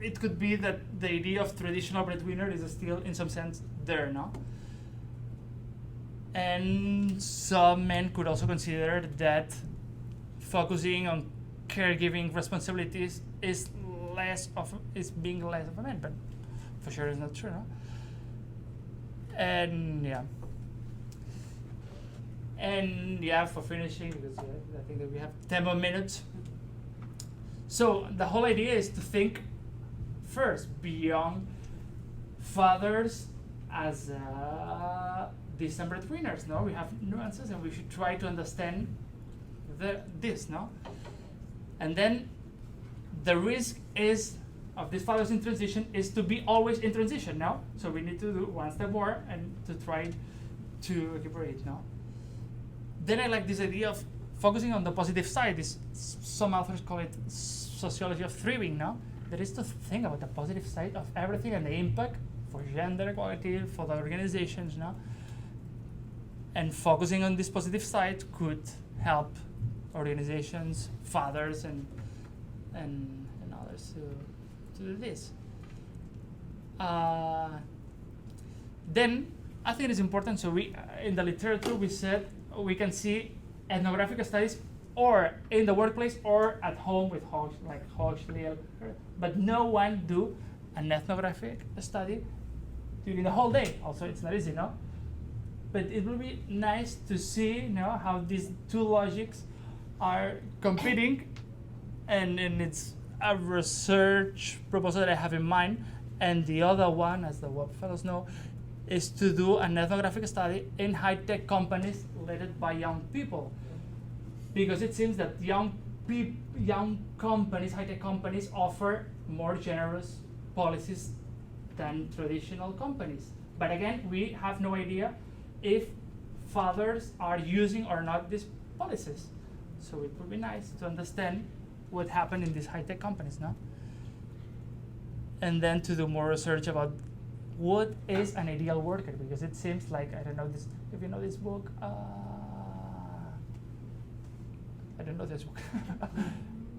it could be that the idea of traditional breadwinner is still, in some sense, there, no? And some men could also consider that focusing on caregiving responsibilities is being less of a man, but for sure it's not true, no? And yeah, for finishing, because I think that we have 10 more minutes. So the whole idea is to think first beyond fathers as distant breadwinners. No, we have nuances, and we should try to understand this. No, and then the risk is of these fathers in transition is to be always in transition. No, so we need to do one step more and to try to recuperate. No. Then I like this idea of focusing on the positive side. Some authors call it sociology of thriving. No, that is to think about the positive side of everything and the impact for gender equality, for the organizations. No, and focusing on this positive side could help organizations, fathers, and others to do this. Then I think it's important. So we in the literature we said we can see ethnographic studies or in the workplace or at home with Hodge, like Hodge, Leal, but no one do an ethnographic study during the whole day. Also, it's not easy, no? but it will be nice to see, how these two logics are competing, and it's a research proposal that I have in mind, and the other one, as the web fellows know, is to do an ethnographic study in high-tech companies led by young people, because it seems that young companies, high-tech companies, offer more generous policies than traditional companies. But again, we have no idea if fathers are using or not these policies. So it would be nice to understand what happened in these high-tech companies, no? And then to do more research about what is an ideal worker, because it seems like, I don't know this, if you know this book, I don't know this book.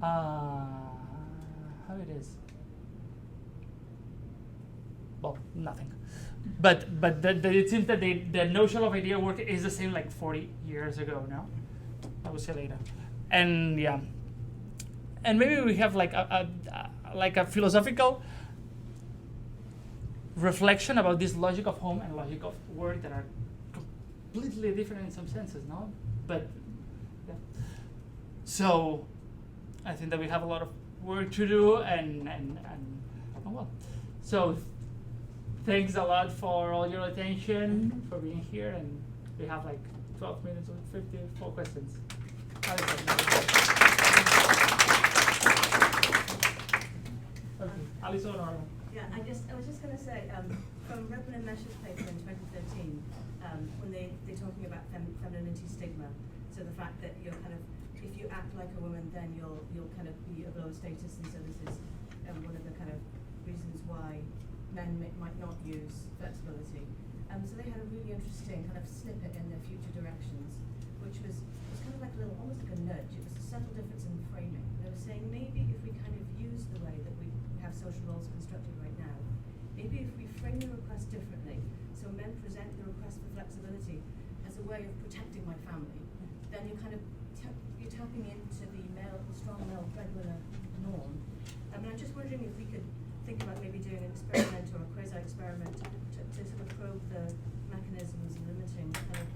How it is? Well, nothing. But it seems that the notion of ideal worker is the same like 40 years ago, no? I will say later. And yeah. And maybe we have like a philosophical reflection about this logic of home and logic of work that are completely different in some senses, no? But yeah. So I think that we have a lot of work to do, and well. So thanks a lot for all your attention, for being here, and we have like 12 minutes with 54 questions. Okay, Alison or Yeah, I was just going to say, from Redman and Mesh's paper in 2013, when they're talking about femininity stigma, so the fact that you're kind of, if you act like a woman, then you'll kind of be of lower status, and so this is one of the kind of reasons why men might not use flexibility. So they had a really interesting kind of snippet in their future directions, which was kind of like a little, almost like a nudge. It was a subtle difference in framing. They were saying maybe if we kind of use the way that we have social roles constructed right now, maybe if we frame the request differently, so men present the request for flexibility as a way of protecting my family, then you're kind of you're tapping into the strong male breadwinner norm. I mean, I'm just wondering if we could think about maybe doing an experiment or a quasi-experiment to sort of probe the mechanisms limiting kind of,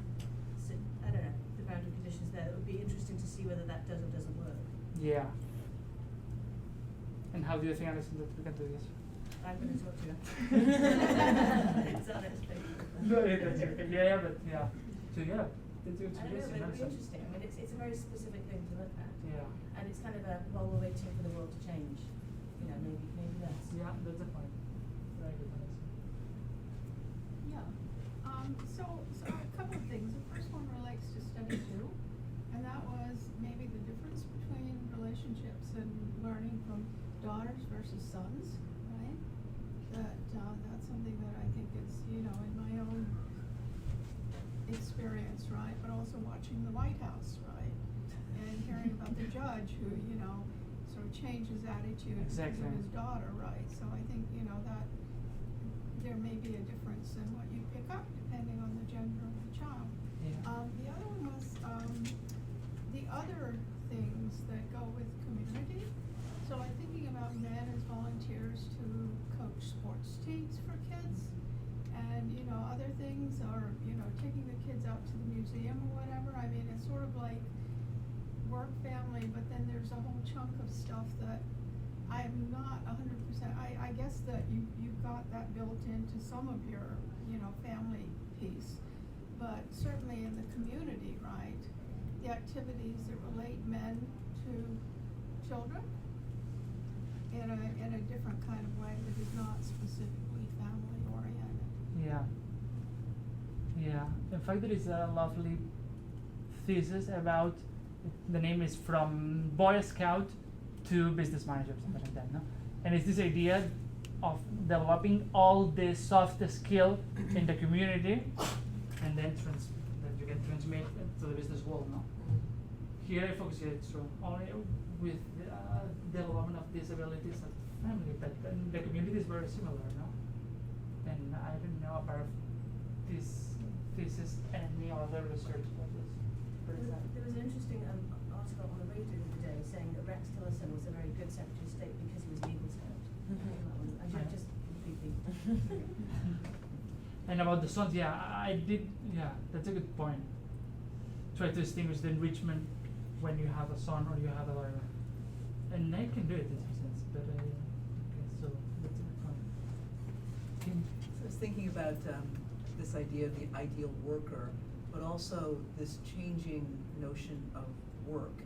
I don't know, the boundary conditions there. It would be interesting to see whether that does or doesn't work. yeah. And how do you think, Alison, that we can do this? I'm going to talk to you. It's on its paper. No, that's okay. Yeah, but yeah. So yeah, it's I don't know, but interesting. it would be interesting. I mean, it's a very specific thing to look at. Yeah. And it's kind of a, while we're waiting for the world to change, maybe that's. Yeah, that's a point. Very good, Alison. Yeah, so a couple of things. The first one relates to study 2, and that was maybe the difference between relationships and learning from daughters versus sons, right? That's something that I think is, in my own experience, right? But also watching the White House, right? And hearing about the judge who, sort of changed his attitude because Exactly. of his daughter, right? So I think, that there may be a difference in what you pick up depending on the gender of the child. Yeah. The other one was the other things that go with community. So I'm thinking about men as volunteers to coach sports teams for kids, and other things are taking the kids out to the museum or whatever. I mean, it's sort of like work, family, but then there's a whole chunk of stuff that I'm not 100%. I guess that you got that built into some of your family piece, but certainly in the community, right? The activities that relate men to children in a different kind of way that is not specifically family oriented. Yeah. Yeah. In fact, there is a lovely thesis about, the name is From Boy Scout to Business Manager, something like that, no? And it's this idea of developing all the soft skill in the community, and then that you can transmit to the business world, no? Here I focus only with the development of disabilities of family, but the community is very similar, no? And I don't know apart of this thesis any other research about this. There was an interesting article on the radio the other day saying that Rex Tillerson was a very good Secretary of State because he was an Eagle Scout. I just completely. And about the sons, yeah, I did. Yeah, that's a good point. Try to distinguish the enrichment when you have a son or you have a daughter. And I can do it in some sense, but okay, so that's a good point. So I was thinking about this idea of the ideal worker, but also this changing notion of work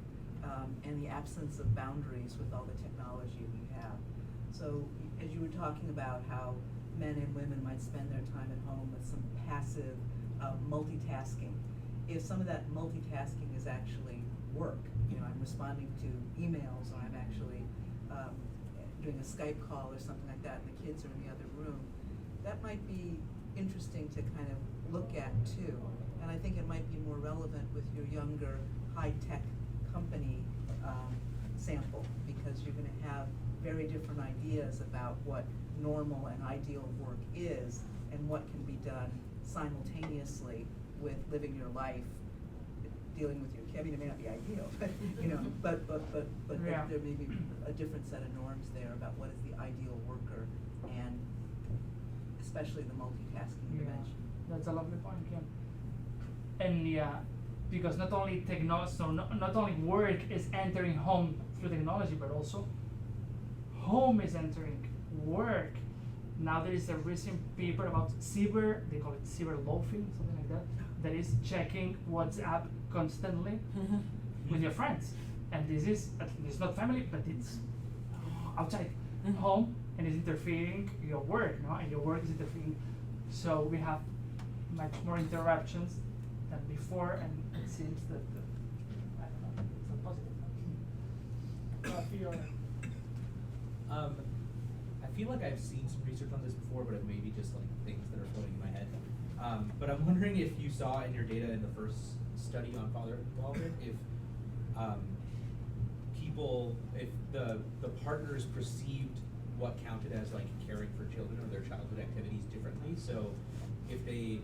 and the absence of boundaries with all the technology we have. So as you were talking about how men and women might spend their time at home with some passive multitasking, if some of that multitasking is actually work, you know, I'm responding to emails or I'm actually doing a Skype call or something like that and the kids are in the other room, that might be interesting to kind of look at too. And I think it might be more relevant with your younger high-tech company sample, because you're going to have very different ideas about what normal and ideal work is and what can be done simultaneously with living your life, dealing with your kid. I mean, it may not be ideal, but you know, but Yeah. there may be a different set of norms there about what is the ideal worker, and especially the multitasking dimension. That's a lovely point, Kim. And yeah, because not only so not only work is entering home through technology, but also home is entering work. Now there is a recent paper about they call it cyber loafing, something like that is checking WhatsApp constantly with your friends. And this is, it's not family, but it's outside home, and it's interfering your work, no? And your work is interfering. So we have much more interruptions than before, and it seems that, I don't know, it's not positive. I feel like I've seen some research on this before, but it may be just like things that are floating in my head. But I'm wondering if you saw in your data in the first study on father involvement, if if the partners perceived what counted as like caring for children or their childhood activities differently. So if you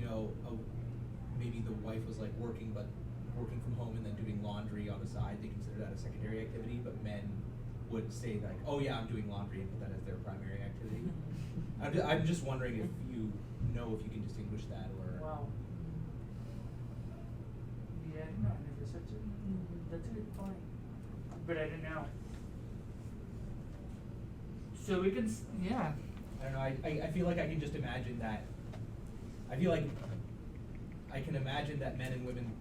know, maybe the wife was like working from home and then doing laundry on the side, they consider that a secondary activity, but men would say like, oh yeah, I'm doing laundry, and put that as their primary activity. I'm just wondering if you can distinguish that, or. Wow. Yeah, I don't know. I never researched it. That's a good point. But I don't know. So we can, yeah. I don't know. I feel like I can just imagine that. I feel like I can imagine that men and women,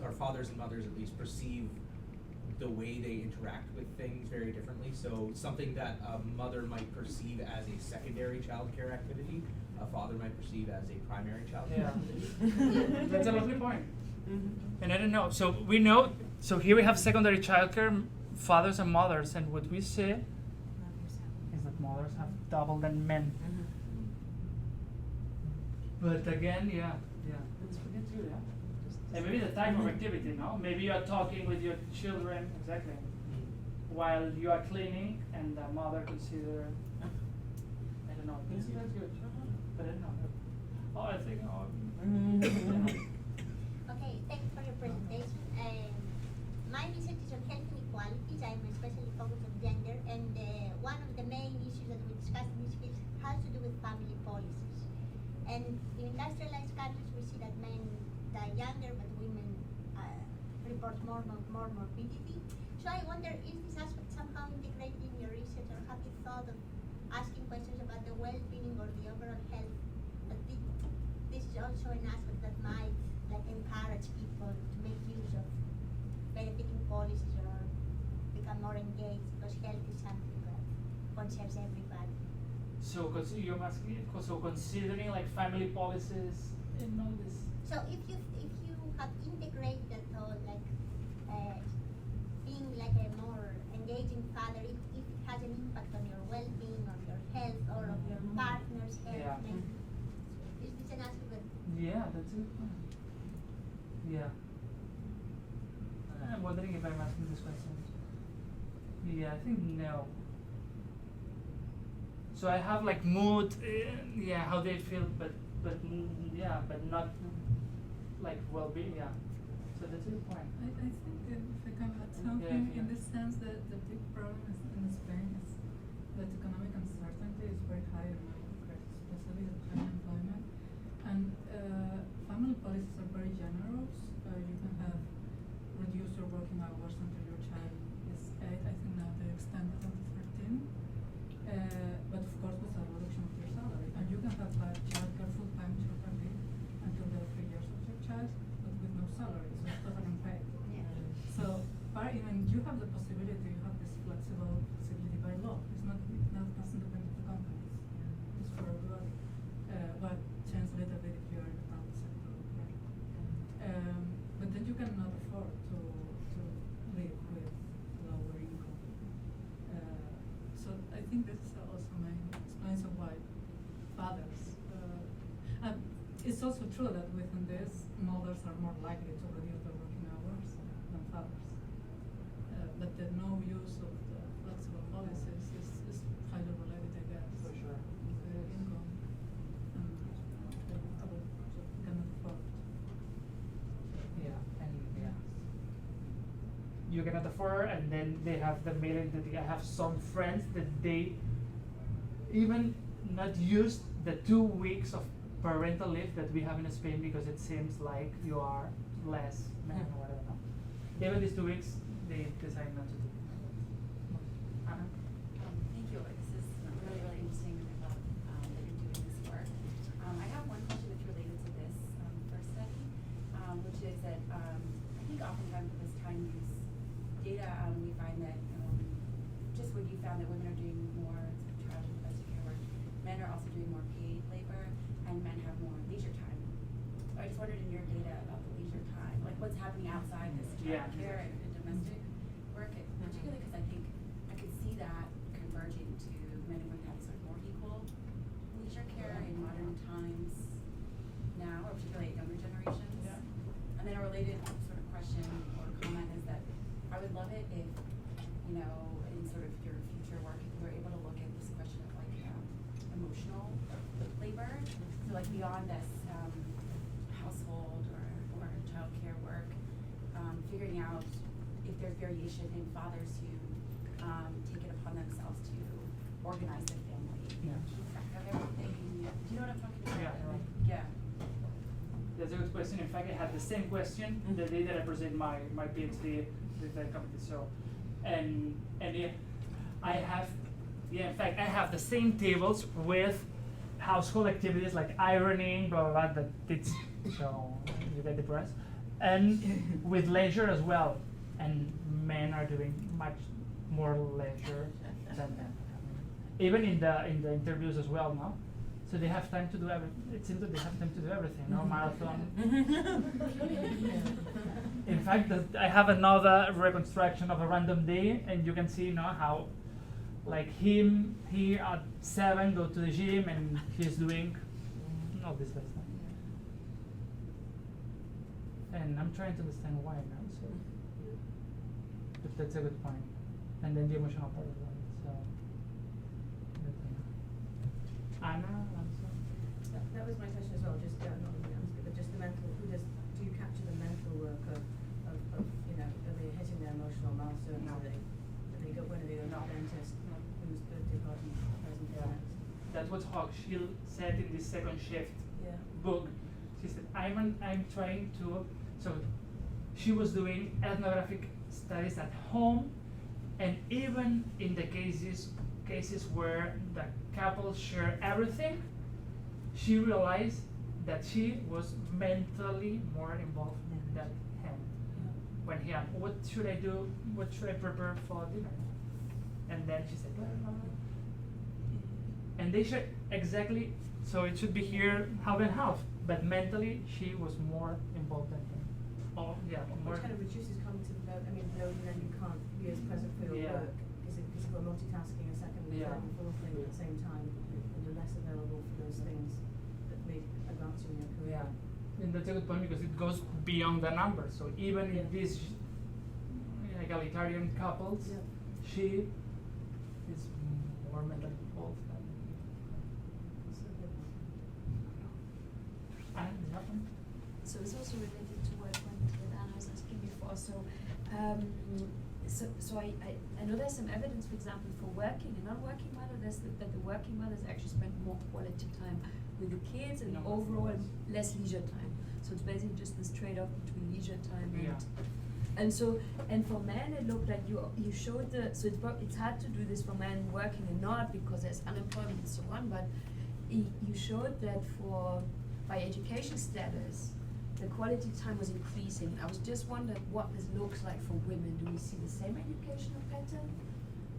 or fathers and mothers at least, perceive the way they interact with things very differently. So something that a mother might perceive as a secondary child care activity, a father might perceive as a primary child care activity. That's a lovely point. And I don't know. So we know. So here we have secondary childcare, fathers and mothers, and what we say is that mothers have double than men. But again, yeah, that's good, yeah. And maybe the type of activity, no? Maybe you are talking with your children, exactly, while you are cleaning, and the mother consider, I don't know, that's good. But I don't know. Oh, I think, Okay, thanks for your presentation. My research is on health inequalities. I'm especially focused on gender, and one of the main issues that we discussed in this field has to do with family policies. And in industrialized countries, we see that men die younger, but women report more morbidity. So I wonder, is this aspect somehow integrated in your research, or have you thought of asking questions about the well-being or the overall health? That this is also an aspect that might encourage people to make use of benefiting policies or become more engaged, because health is something that concerns everybody. So you're asking, so considering like family policies and all this. So if you have integrated at all, being like a more engaging father, if it has an impact on your well-being, on your health, or on your partner's health, is this an aspect that? Yeah, that's a good point. Yeah. I'm wondering if I'm asking this question. Yeah, I think no. So I have like mood, how they feel, but not like well-being, So that's a good point. I think that if I can add something, in the sense that the big problem is in Spain is that economic uncertainty is very high among especially at high employment. And family policies are very generous. You can have reduce your working hours until your child is 8. I think now they extended until 13. But of course with a reduction of your salary. And you can have childcare full-time childcare leave until the 3 years of your child, but with no salary, so it's totally unpaid. Yeah. So, even you have the possibility, you have this flexibility by law. It's not doesn't depend on the companies. It's for everybody. But change a little bit if you are in the private sector. But then you cannot afford to live with lower income. So I think this is also my explanation why fathers. It's also true that within this, mothers are more likely to reduce their working hours than fathers. But the no use of the flexible policies is highly related, I guess. For sure. With the income and the other cannot afford. Yeah, and yeah. You cannot afford, and then they have the mentality. I have some friends that they even not use the 2 weeks of parental leave that we have in Spain because it seems like you are less man or whatever. No? Even these 2 weeks, they decide not to do. Anna? Thank you. This is really, really interesting, and I love that you're doing this work. I have one question that's related to this first study, which is that I think oftentimes with this time use data, we find that just what you found that women are doing more child and domestic care work, men are also doing more paid labor, and men have more leisure time. So I just wondered in your data about the leisure time, like what's happening outside this child care and domestic work, particularly because I think I could see that converging to men and women having sort of more equal leisure care in modern times now, or particularly younger generations. Yeah. And then a related sort of question or comment is that I would love it if, in sort of your future work, if you were able to look at this question of like emotional labor, so like beyond this household or childcare work, figuring out if there's variation in fathers who take it upon themselves to organize their family, keep track of everything. Do you know what I'm talking about? Yeah. That's a good question. In fact, I had the same question the day that I presented my PhD with that committee. So, and yeah, in fact, I have the same tables with household activities like ironing, blah blah blah. That it's so you get depressed, and with leisure as well. And men are doing much more leisure than men. Even in the interviews as well, no? So they have time to do everything. It seems that they have time to do everything, no? Marathon. In fact, I have another reconstruction of a random day, and you can see, how, like he at 7 go to the gym, and he's doing all this stuff. And I'm trying to understand why now. So, but that's a good point. And then the emotional part as well. So, Anna. That was my question as well, just not the answer, but just the mental, do you capture the mental work of are they hitting their emotional milestones? No. When they go to the dentist, whose birthday party present is next? That's what she said in the second shift book. She said, I'm trying to, so she was doing ethnographic studies at home, and even in the cases where the couple share everything, she realized that she was mentally more involved than him. When he asked, what should I do? What should I prepare for dinner? And then she said, blah, blah, blah. And they share exactly, so it should be here half and half, but mentally she was more involved than him. Oh, yeah, more. Which kind of reduces cognitive load. I mean, load, and then you can't be as present for your work because you're multitasking a second, third, and fourth thing at the same time, and you're less available for those things that may advance you in your career. And that's a good point because it goes beyond the numbers. So even in these egalitarian couples, she is more mentally involved than So it's also related to what Anna was asking before. So so I know there's some evidence, for example, for working and non-working mother, that the working mothers actually spend more quality time with the kids and overall less leisure time. So it's basically just this trade-off between leisure time and so, and for men it looked like you showed it's hard to do this for men working and not because there's unemployment and so on, but you showed that by education status, the quality time was increasing. I was just wondering what this looks like for women. Do we see the same educational pattern?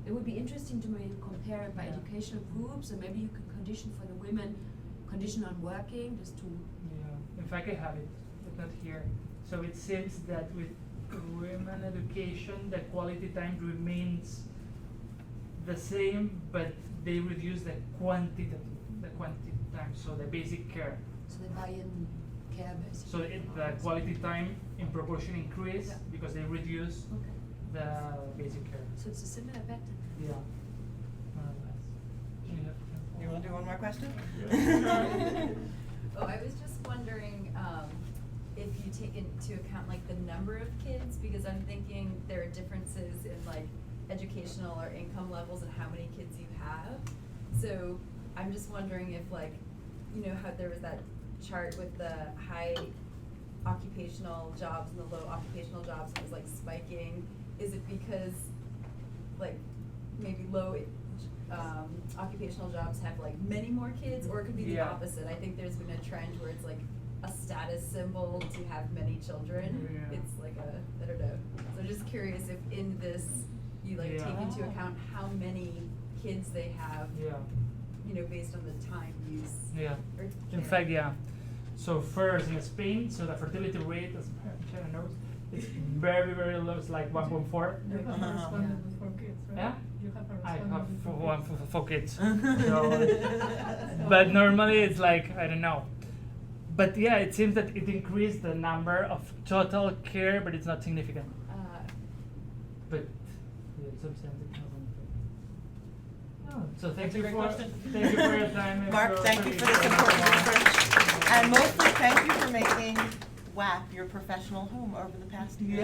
It would be interesting to maybe compare it by educational groups, and maybe you could condition for the women, condition on working, just to... Yeah, in fact I have it, but not here. So it seems that with women education, the quality time remains the same, but they reduce the quantity time, so the basic care. So they buy in care basically. So the quality time in proportion increase because they reduce the basic care. So it's a similar pattern. Yeah. More or less. You want to do one more question? Oh, I was just wondering, if you take into account like the number of kids, because I'm thinking there are differences in like educational or income levels and how many kids you have. So I'm just wondering if like, you know how there was that chart with the high occupational jobs and the low occupational jobs, it was like spiking. Is it because like maybe low occupational jobs have like many more kids, or it could be the opposite? I think there's been a trend where it's like a status symbol to have many children. It's like I don't know. So just curious if in this you like take into account how many kids they have, you know, based on the time use. Yeah. Or In care. fact, so first in Spain, so the fertility rate, as Sharon knows, is very, very low. It's like 1.4. You have a respondent with 4 kids, right? Yeah? You have a I respondent have with 4 one kids. for 4 kids. So, but normally it's like, I don't know. But yeah, it seems that it increased the number of total care, but it's not significant. But in some sense it has an effect. Oh, so thank That's a you great for question. thank you for your time. Mark, thank you for this important research. And mostly thank you for making WAP your professional home over the past year.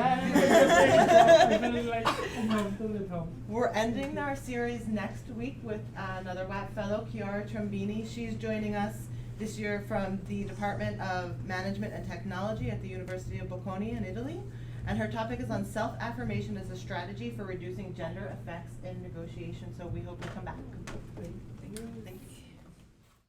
We're ending our series next week with another WAP fellow, Chiara Trombini. She's joining us this year from the Department of Management and Technology at the University of Bocconi in Italy. And her topic is on self-affirmation as a strategy for reducing gender effects in negotiation. So we hope you come back. Thank you.